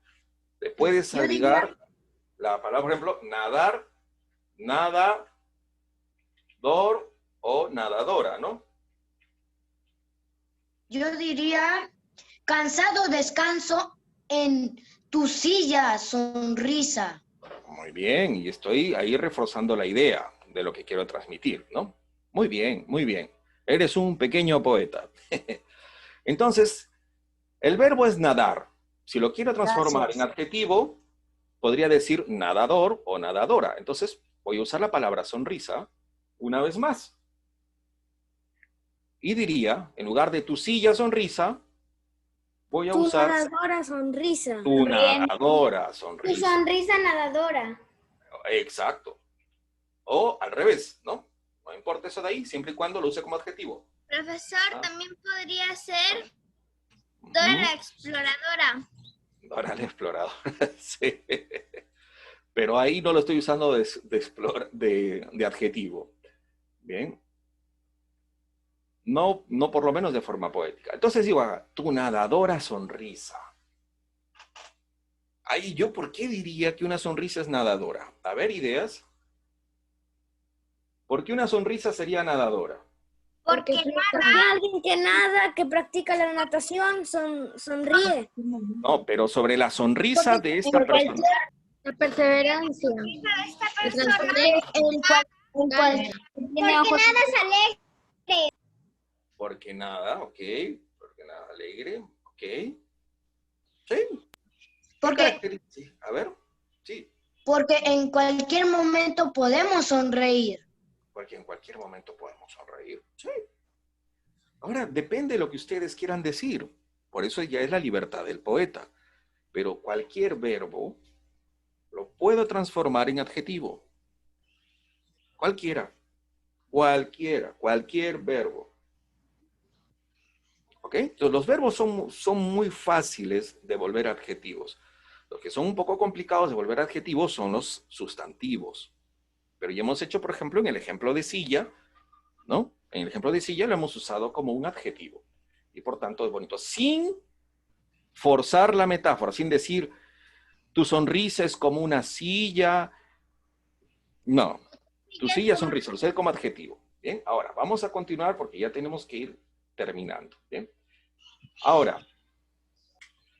le puedes agregar la palabra, por ejemplo, nadar, nadador o nadadora, ¿no?
Yo diría, cansado descanso en tu silla sonrisa.
Muy bien, y estoy ahí reforzando la idea de lo que quiero transmitir, ¿no? Muy bien, muy bien. Eres un pequeño poeta. Entonces, el verbo es nadar. Si lo quiero transformar en adjetivo, podría decir nadador o nadadora. Entonces, voy a usar la palabra sonrisa una vez más. Y diría, en lugar de tu silla sonrisa, voy a usar...
Tu nadadora sonrisa.
Tu nadadora sonrisa.
Tu sonrisa nadadora.
Exacto. O al revés, ¿no? No importa eso de ahí, siempre y cuando lo use como adjetivo.
Profesor, también podría ser Dora la exploradora.
Dora la exploradora, sí. Pero ahí no lo estoy usando de adjetivo. Bien. No, no por lo menos de forma poética. Entonces digo, tu nadadora sonrisa. Ahí yo, ¿por qué diría que una sonrisa es nadadora? A ver, ideas. ¿Por qué una sonrisa sería nadadora?
Porque alguien que nada, que practica la natación, sonríe.
No, pero sobre la sonrisa de esta persona.
La perseverancia.
Porque nada es alegre.
Porque nada, ok. Porque nada alegre, ok. Sí.
Porque,
Sí. A ver, sí.
porque en cualquier momento podemos sonreír.
Porque en cualquier momento podemos sonreír. Sí. Ahora, depende de lo que ustedes quieran decir. Por eso ya es la libertad del poeta. Pero cualquier verbo lo puedo transformar en adjetivo. Cualquiera. Cualquier verbo. ¿Ok? Entonces, los verbos son muy fáciles de volver adjetivos. Los que son un poco complicados de volver adjetivos son los sustantivos. Pero ya hemos hecho, por ejemplo, en el ejemplo de silla, ¿no? En el ejemplo de silla lo hemos usado como un adjetivo. Y por tanto es bonito. Sin forzar la metáfora, sin decir, tu sonrisa es como una silla. No, tu silla sonrisa, lo sé como adjetivo. Bien, ahora vamos a continuar porque ya tenemos que ir terminando. Bien, ahora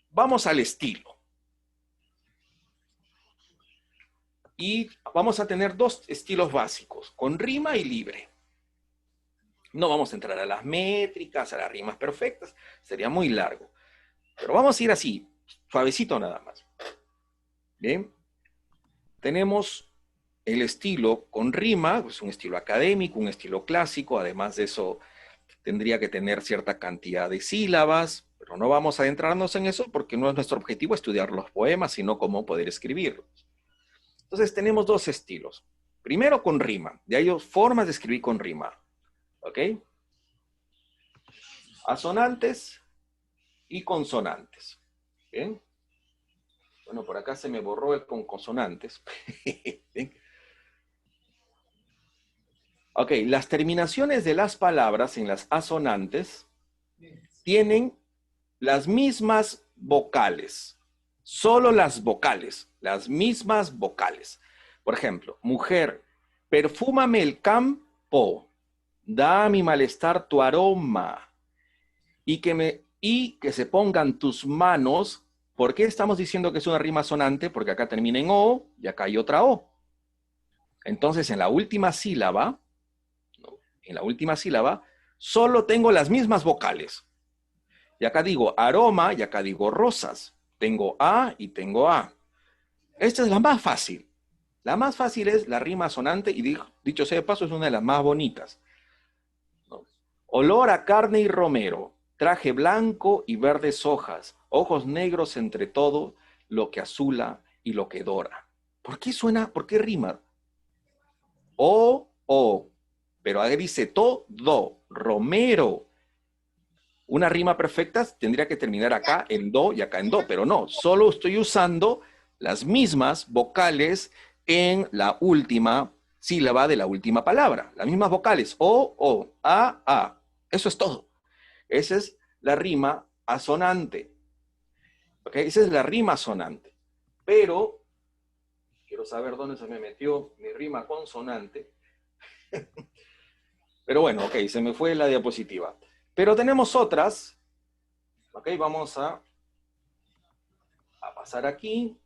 vamos al estilo. Y vamos a tener dos estilos básicos, con rima y libre. No vamos a entrar a las métricas, a las rimas perfectas, sería muy largo. Pero vamos a ir así, suavecito nada más. Bien, tenemos el estilo con rima, es un estilo académico, un estilo clásico, además de eso tendría que tener cierta cantidad de sílabas, pero no vamos a adentrarnos en eso porque no es nuestro objetivo estudiar los poemas, sino cómo poder escribirlos. Entonces tenemos dos estilos. Primero con rima, de ahí hay formas de escribir con rima. ¿Ok? Asonantes y consonantes. ¿Bien? Bueno, por acá se me borró el con consonantes. ¿Bien? Ok, las terminaciones de las palabras en las asonantes tienen las mismas vocales. Solo las vocales, las mismas vocales. Por ejemplo, mujer, perfúmame el campo, da a mi malestar tu aroma, y que se pongan tus manos. ¿Por qué estamos diciendo que es una rima sonante? Porque acá termina en O y acá hay otra O. Entonces, en la última sílaba, solo tengo las mismas vocales. Y acá digo aroma y acá digo rosas. Tengo A y tengo A. Esta es la más fácil. La más fácil es la rima sonante y dicho sea de paso es una de las más bonitas. ¿No? Olor a carne y romero, traje blanco y verdes hojas, ojos negros entre todo, lo que azula y lo que dora. ¿Por qué suena? ¿Por qué rima? O, pero ahí dice todo, romero. Una rima perfecta tendría que terminar acá en do y acá en do, pero no, solo estoy usando las mismas vocales en la última sílaba de la última palabra. Las mismas vocales, o, a. Eso es todo. Esa es la rima asonante. ¿Ok? Esa es la rima asonante. Pero, quiero saber dónde se me metió mi rima consonante. Pero bueno, ok, se me fue la diapositiva. Pero tenemos otras. Ok, vamos a pasar aquí.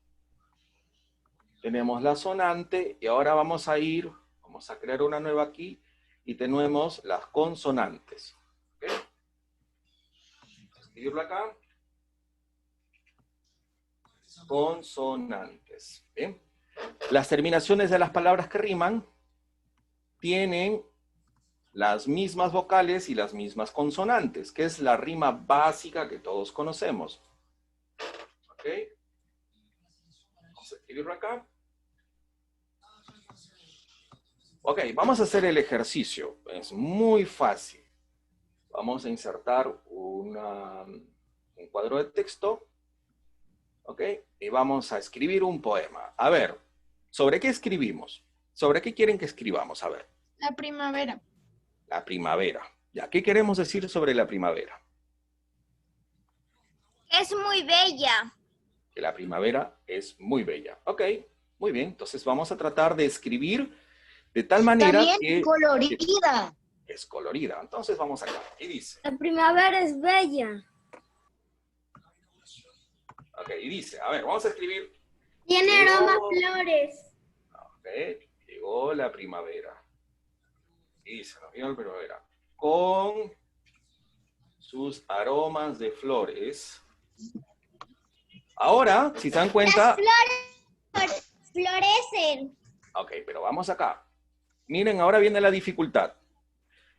Tenemos la sonante y ahora vamos a crear una nueva aquí y tenemos las consonantes. ¿Okay? Vamos a escribirlo acá. Consonantes. ¿Bien? Las terminaciones de las palabras que riman tienen las mismas vocales y las mismas consonantes, que es la rima básica que todos conocemos. ¿Ok? Vamos a escribirlo acá. Ok, vamos a hacer el ejercicio. Es muy fácil. Vamos a insertar un cuadro de texto. ¿Ok? Y vamos a escribir un poema. A ver, ¿sobre qué escribimos? ¿Sobre qué quieren que escribamos? A ver.
La primavera.
La primavera. Ya, ¿qué queremos decir sobre la primavera?
Es muy bella.
Que la primavera es muy bella. Ok, muy bien. Entonces vamos a tratar de escribir de tal manera
También
que
colorida.
es colorida. Entonces vamos acá. Y dice.
La primavera es bella.
Ok, y dice. A ver, vamos a escribir.
Tiene
Llegó-
aromas flores.
Ok, llegó la primavera. Y dice, la primavera. Con sus aromas de flores. Ahora, si se dan cuenta...
Flores florecen.
Ok, pero vamos acá. Miren, ahora viene la dificultad.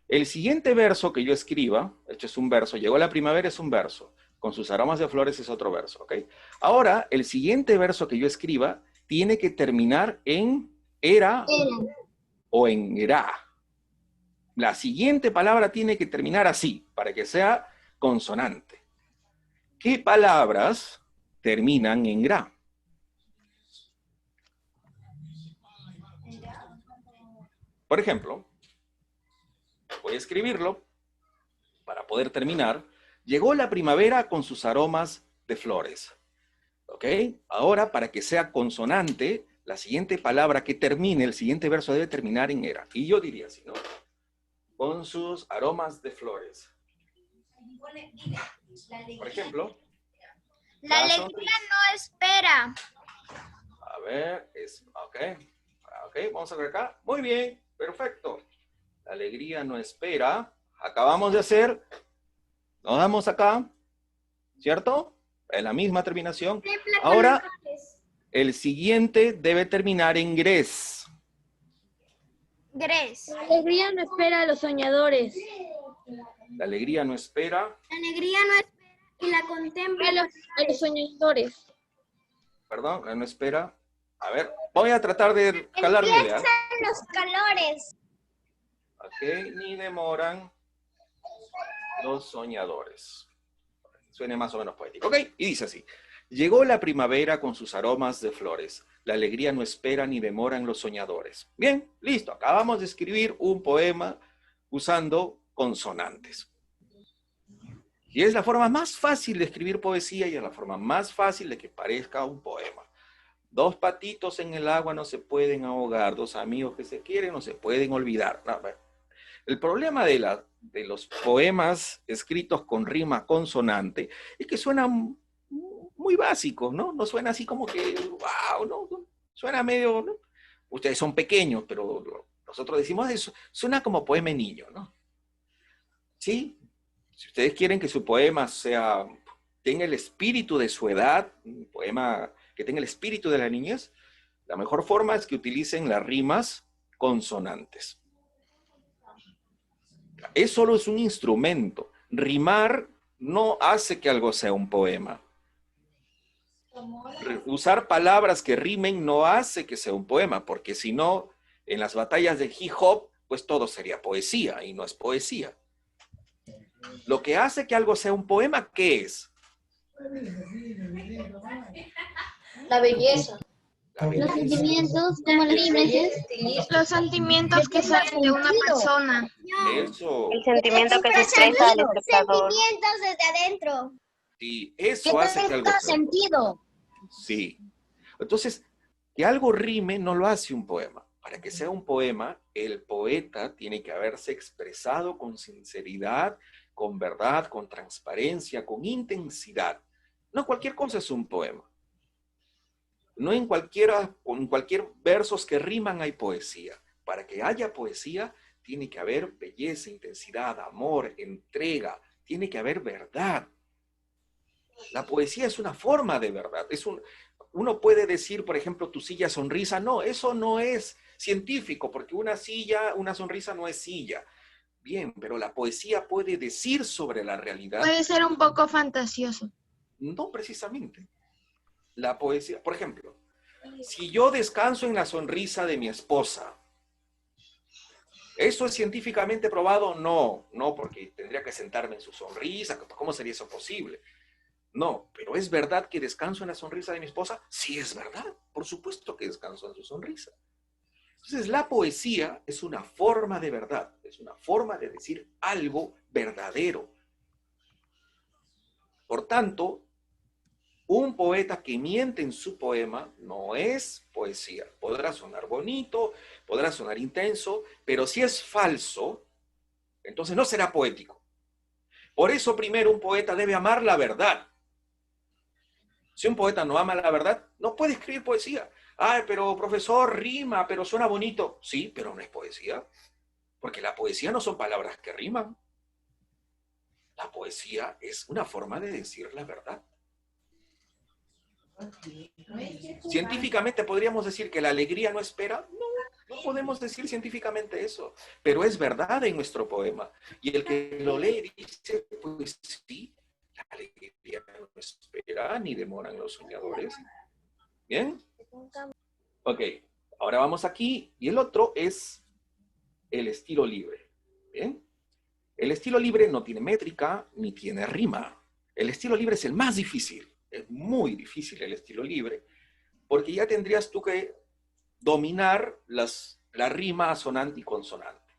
El siguiente verso que yo escriba, de hecho es un verso, llegó la primavera es un verso, con sus aromas de flores es otro verso, ¿ok? Ahora, el siguiente verso que yo escriba tiene que terminar en era o en era. La siguiente palabra tiene que terminar así, para que sea consonante. ¿Qué palabras terminan en gra? Por ejemplo, voy a escribirlo para poder terminar. Llegó la primavera con sus aromas de flores. ¿Ok? Ahora, para que sea consonante, la siguiente palabra que termine, el siguiente verso debe terminar en era. Y yo diría así, ¿no? Con sus aromas de flores. Por ejemplo.
La alegría no espera.
A ver, ok. Ok, vamos a ver acá. Muy bien, perfecto. La alegría no espera. Acabamos de hacer. Nos damos acá. ¿Cierto? En la misma terminación. Ahora, el siguiente debe terminar en gres.
Gres.
La alegría no espera a los soñadores.
La alegría no espera.
La alegría no espera y la contempla.
A los soñadores.
Perdón, no espera. A ver, voy a tratar de calar mi idea.
Empiezan los calores.
Ok, ni demoran los soñadores. Suene más o menos poético. Ok, y dice así. Llegó la primavera con sus aromas de flores. La alegría no espera ni demoran los soñadores. Bien, listo. Acabamos de escribir un poema usando consonantes. Y es la forma más fácil de escribir poesía y es la forma más fácil de que parezca un poema. Dos patitos en el agua no se pueden ahogar, dos amigos que se quieren no se pueden olvidar. No, el problema de los poemas escritos con rima consonante es que suenan muy básicos, ¿no? No suena así como que, wow, ¿no? Suena medio, ¿no? Ustedes son pequeños, pero nosotros decimos eso, suena como poema de niño, ¿no? ¿Sí? Si ustedes quieren que su poema tenga el espíritu de su edad, un poema que tenga el espíritu de la niñez, la mejor forma es que utilicen las rimas consonantes. Solo es un instrumento. Rimar no hace que algo sea un poema. Usar palabras que rimen no hace que sea un poema, porque si no, en las batallas de hip hop, pues todo sería poesía, y no es poesía. Lo que hace que algo sea un poema, ¿qué es?
La belleza.
Los sentimientos, como las imágenes.
Los sentimientos que salen de una persona.
Eso.
El sentimiento que se expresa al espectador.
Sentimientos desde adentro.
Sí, eso hace que algo sea.
Sentido.
Sí. Entonces, que algo rime no lo hace un poema. Para que sea un poema, el poeta tiene que haberse expresado con sinceridad, con verdad, con transparencia, con intensidad. No cualquier cosa es un poema. No en cualquier versos que riman hay poesía. Para que haya poesía, tiene que haber belleza, intensidad, amor, entrega. Tiene que haber verdad. La poesía es una forma de verdad. Uno puede decir, por ejemplo, tu silla sonrisa. No, eso no es científico, porque una sonrisa no es silla. Bien, pero la poesía puede decir sobre la realidad.
Puede ser un poco fantasioso.
No precisamente. La poesía, por ejemplo, si yo descanso en la sonrisa de mi esposa, ¿eso es científicamente probado? No, porque tendría que sentarme en su sonrisa. ¿Cómo sería eso posible? No, pero ¿es verdad que descanso en la sonrisa de mi esposa? Sí, es verdad. Por supuesto que descanso en su sonrisa. Entonces, la poesía es una forma de verdad, es una forma de decir algo verdadero. Por tanto, un poeta que miente en su poema no es poesía. Podrá sonar bonito, podrá sonar intenso, pero si es falso, entonces no será poético. Por eso primero un poeta debe amar la verdad. Si un poeta no ama la verdad, no puede escribir poesía. Ay, pero profesor, rima, pero suena bonito. Sí, pero no es poesía. Porque la poesía no son palabras que riman. La poesía es una forma de decir la verdad. Científicamente podríamos decir que la alegría no espera. No, no podemos decir científicamente eso. Pero es verdad en nuestro poema. Y el que lo lee dice, pues sí, la alegría no espera ni demoran los soñadores. ¿Bien? Ok, ahora vamos aquí. Y el otro es el estilo libre. ¿Bien? El estilo libre no tiene métrica ni tiene rima. El estilo libre es el más difícil. Es muy difícil el estilo libre, porque ya tendrías tú que dominar la rima asonante y consonante.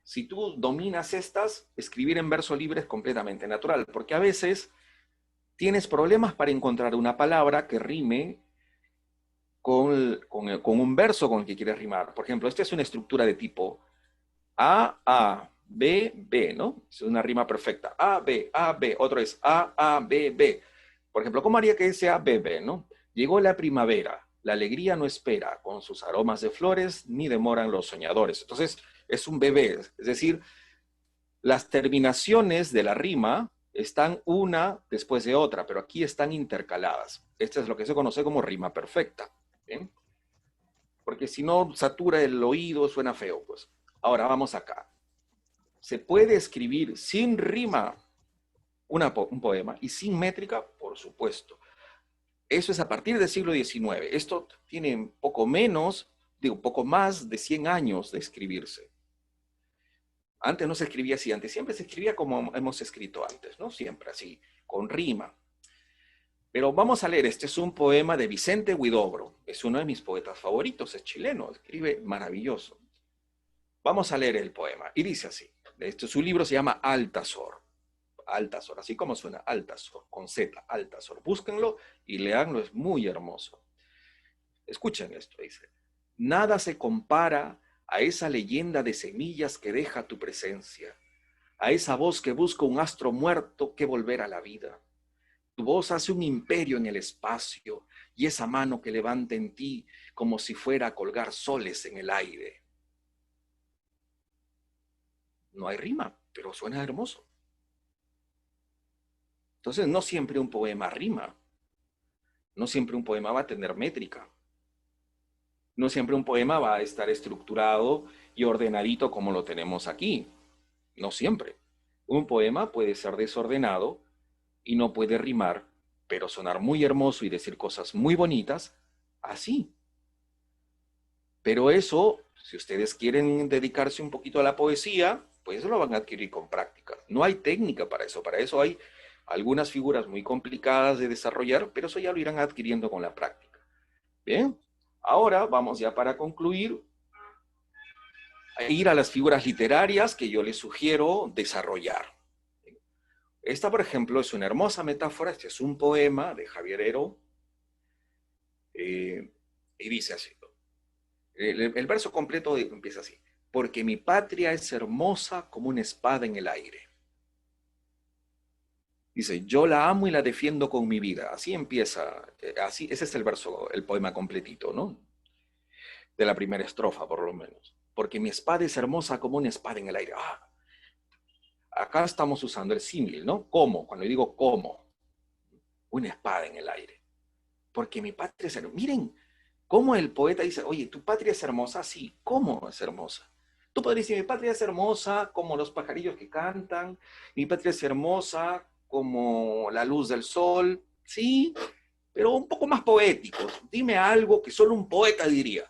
Si tú dominas estas, escribir en verso libre es completamente natural, porque a veces tienes problemas para encontrar una palabra que rime con un verso con el que quieres rimar. Por ejemplo, esta es una estructura de tipo A, B, B, ¿no? Es una rima perfecta. A, B, otro es A, B, B. Por ejemplo, ¿cómo haría que sea B, B, ¿no? Llegó la primavera, la alegría no espera, con sus aromas de flores, ni demoran los soñadores. Entonces, es un bebé, es decir, las terminaciones de la rima están una después de otra, pero aquí están intercaladas. Esto es lo que se conoce como rima perfecta, ¿bien? Porque si no, satura el oído, suena feo, pues. Ahora, vamos acá. ¿Se puede escribir sin rima un poema y sin métrica? Por supuesto. Eso es a partir del siglo XIX. Esto tiene poco más de 100 años de escribirse. Antes no se escribía así, antes siempre se escribía como hemos escrito antes, ¿no? Siempre así, con rima. Pero vamos a leer, este es un poema de Vicente Huidobro. Es uno de mis poetas favoritos, es chileno, escribe maravilloso. Vamos a leer el poema. Y dice así, su libro se llama Altazor. Altazor, así como suena, Altazor, con Z, Altazor. Búsquenlo y leanlo, es muy hermoso. Escuchen esto, dice. Nada se compara a esa leyenda de semillas que deja tu presencia, a esa voz que busca un astro muerto que volver a la vida. Tu voz hace un imperio en el espacio y esa mano que levanta en ti como si fuera a colgar soles en el aire. No hay rima, pero suena hermoso. Entonces, no siempre un poema rima. No siempre un poema va a tener métrica. No siempre un poema va a estar estructurado y ordenadito como lo tenemos aquí. No siempre. Un poema puede ser desordenado y no puede rimar, pero sonar muy hermoso y decir cosas muy bonitas, así. Pero eso, si ustedes quieren dedicarse un poquito a la poesía, pues lo van a adquirir con práctica. No hay técnica para eso hay algunas figuras muy complicadas de desarrollar, pero eso ya lo irán adquiriendo con la práctica. Bien, ahora vamos ya para concluir a ir a las figuras literarias que yo les sugiero desarrollar. Esta, por ejemplo, es una hermosa metáfora, este es un poema de Javier Heró, y dice así, el verso completo empieza así, porque mi patria es hermosa como una espada en el aire. Dice, yo la amo y la defiendo con mi vida. Así empieza, así, ese es el verso, el poema completito, ¿no? De la primera estrofa, por lo menos. Porque mi espada es hermosa como una espada en el aire. Ah, acá estamos usando el símil, ¿no? ¿Cómo? Cuando digo cómo, una espada en el aire. Porque mi patria es hermosa. Miren cómo el poeta dice, oye, ¿tu patria es hermosa? Sí, ¿cómo es hermosa? Tú podrías decir, mi patria es hermosa como los pajarillos que cantan, mi patria es hermosa como la luz del sol, sí, pero un poco más poéticos. Dime algo que solo un poeta diría.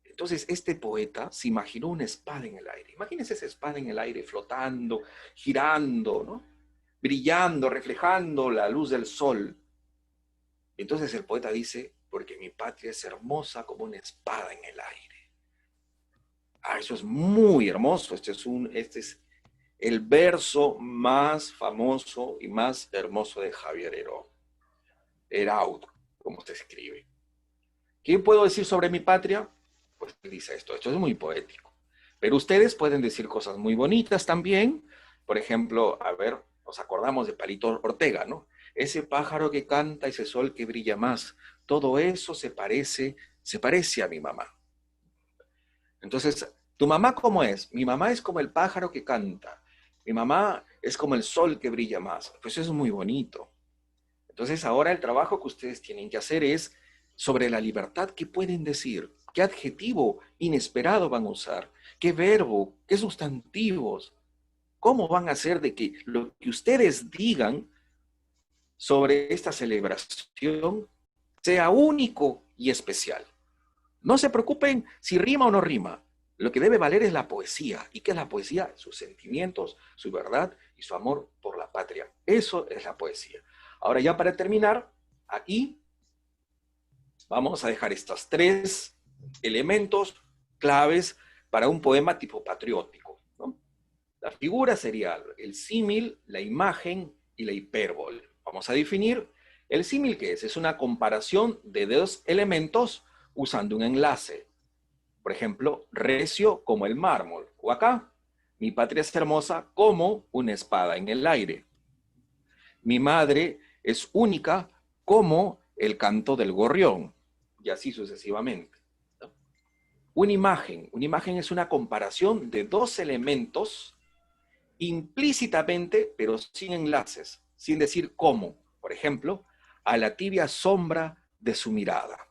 Entonces, este poeta se imaginó una espada en el aire. Imagínense esa espada en el aire flotando, girando, ¿no? Brillando, reflejando la luz del sol. Entonces el poeta dice, porque mi patria es hermosa como una espada en el aire. Ah, eso es muy hermoso. Este es el verso más famoso y más hermoso de Javier Heró. Eraud, como se escribe. ¿Qué puedo decir sobre mi patria? Pues dice esto es muy poético. Pero ustedes pueden decir cosas muy bonitas también. Por ejemplo, a ver, nos acordamos de Palito Ortega, ¿no? Ese pájaro que canta, ese sol que brilla más, todo eso se parece a mi mamá. Entonces, ¿tu mamá cómo es? Mi mamá es como el pájaro que canta. Mi mamá es como el sol que brilla más. Pues eso es muy bonito. Entonces, ahora el trabajo que ustedes tienen que hacer es sobre la libertad que pueden decir, qué adjetivo inesperado van a usar, qué verbo, qué sustantivos, cómo van a hacer de que lo que ustedes digan sobre esta celebración sea único y especial. No se preocupen si rima o no rima. Lo que debe valer es la poesía. ¿Y qué es la poesía? Sus sentimientos, su verdad y su amor por la patria. Eso es la poesía. Ahora ya para terminar, aquí vamos a dejar estos 3 elementos claves para un poema tipo patriótico, ¿no? La figura sería el símil, la imagen y la hipérbole. Vamos a definir el símil, ¿qué es? Es una comparación de 2 elementos usando un enlace. Por ejemplo, recio como el mármol. O acá, mi patria es hermosa como una espada en el aire. Mi madre es única como el canto del gorrión. Y así sucesivamente, ¿no? Una imagen es una comparación de 2 elementos implícitamente, pero sin enlaces, sin decir cómo. Por ejemplo, a la tibia sombra de su mirada.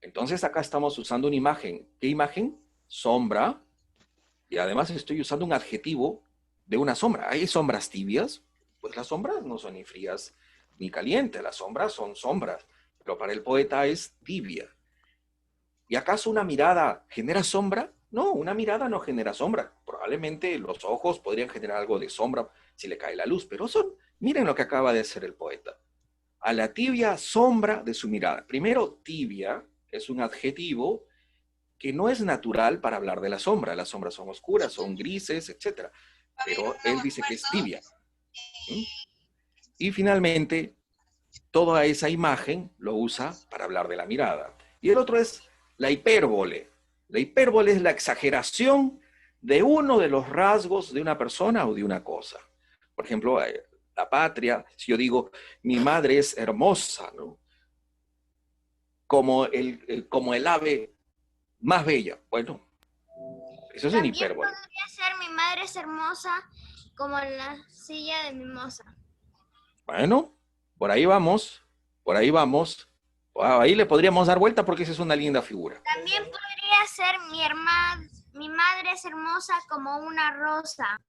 Entonces acá estamos usando una imagen. ¿Qué imagen? Sombra. Y además estoy usando un adjetivo de una sombra. ¿Hay sombras tibias? Pues las sombras no son ni frías ni calientes. Las sombras son sombras. Pero para el poeta es tibia. ¿Y acaso una mirada genera sombra? No, una mirada no genera sombra. Probablemente los ojos podrían generar algo de sombra si le cae la luz. Pero miren lo que acaba de hacer el poeta. A la tibia sombra de su mirada. Primero, tibia es un adjetivo que no es natural para hablar de la sombra. Las sombras son oscuras, son grises, etc. Pero él dice que es tibia. ¿Mm? Y finalmente, toda esa imagen lo usa para hablar de la mirada. Y el otro es la hipérbole. La hipérbole es la exageración de uno de los rasgos de una persona o de una cosa. Por ejemplo, la patria, si yo digo, mi madre es hermosa, ¿no? Como el ave más bella. Bueno, eso es una hipérbole.
Podría ser mi madre es hermosa como la silla de mimosa.
Bueno, por ahí vamos, por ahí vamos. Ahí le podríamos dar vuelta porque esa es una linda figura.
También podría ser mi madre es hermosa como una rosa.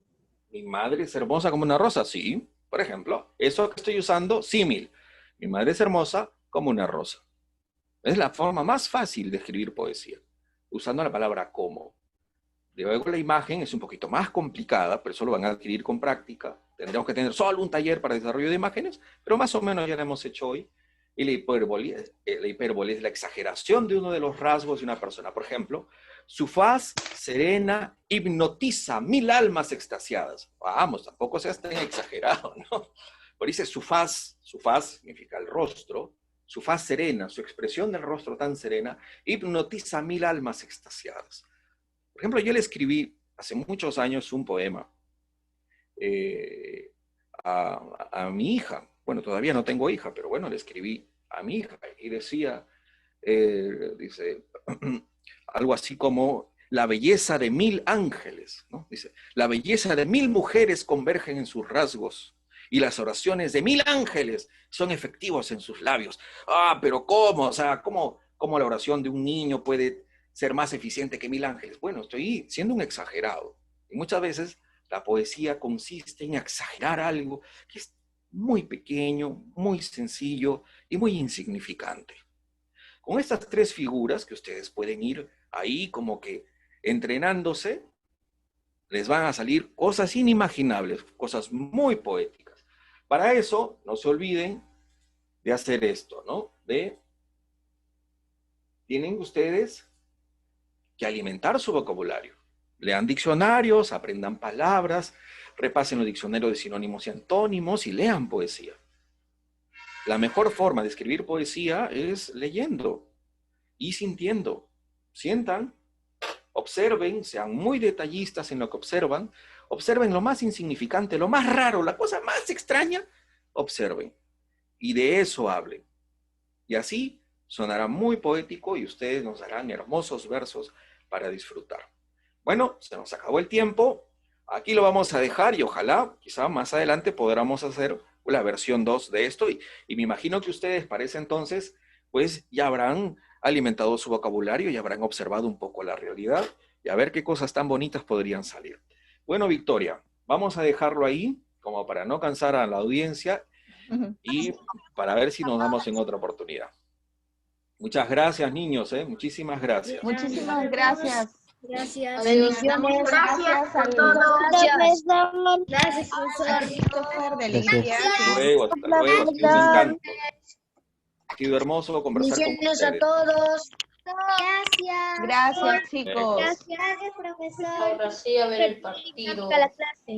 Mi madre es hermosa como una rosa, sí. Por ejemplo, eso que estoy usando, símil. Mi madre es hermosa como una rosa. Es la forma más fácil de escribir poesía, usando la palabra como. Luego la imagen es un poquito más complicada, pero eso lo van a adquirir con práctica. Tendremos que tener solo un taller para desarrollo de imágenes, pero más o menos ya lo hemos hecho hoy. Y la hipérbole es la exageración de uno de los rasgos de una persona. Por ejemplo, su faz serena hipnotiza 1000 almas extasiadas. Vamos, tampoco seas tan exagerado, ¿no? Pero dice su faz significa el rostro, su faz serena, su expresión del rostro tan serena, hipnotiza 1000 almas extasiadas. Por ejemplo, yo le escribí hace muchos años un poema a mi hija. Bueno, todavía no tengo hija, pero bueno, le escribí a mi hija y decía, dice, algo así como la belleza de 1000 ángeles, ¿no? Dice, la belleza de 1000 mujeres convergen en sus rasgos y las oraciones de 1000 ángeles son efectivos en sus labios. Pero ¿cómo? O sea, ¿cómo la oración de un niño puede ser más eficiente que 1000 ángeles? Bueno, estoy siendo un exagerado. Y muchas veces la poesía consiste en exagerar algo que es muy pequeño, muy sencillo y muy insignificante. Con estas 3 figuras que ustedes pueden ir ahí como que entrenándose, les van a salir cosas inimaginables, cosas muy poéticas. Para eso, no se olviden de hacer esto, ¿no? Tienen ustedes que alimentar su vocabulario. Lean diccionarios, aprendan palabras, repasen los diccionarios de sinónimos y antónimos y lean poesía. La mejor forma de escribir poesía es leyendo y sintiendo. Sientan, observen, sean muy detallistas en lo que observan, observen lo más insignificante, lo más raro, la cosa más extraña, observen. Y de eso hablen. Y así sonará muy poético y ustedes nos darán hermosos versos para disfrutar. Bueno, se nos acabó el tiempo. Aquí lo vamos a dejar y ojalá, quizá más adelante podamos hacer la versión 2 de esto. Y me imagino que ustedes para ese entonces, pues ya habrán alimentado su vocabulario y habrán observado un poco la realidad y a ver qué cosas tan bonitas podrían salir. Bueno, Victoria, vamos a dejarlo ahí como para no cansar a la audiencia y para ver si nos damos en otra oportunidad. Muchas gracias, niños, muchísimas gracias.
Muchísimas gracias.
Gracias.
Bendiciones.
Gracias a todos.
Gracias, profesor.
Hasta luego, hasta luego. Ha sido un encanto. Ha sido hermoso conversar con
Bendiciones
ustedes.
a todos.
Gracias.
Gracias, chicos.
Gracias, profesor.
Ahora sí a ver el partido.
A la clase.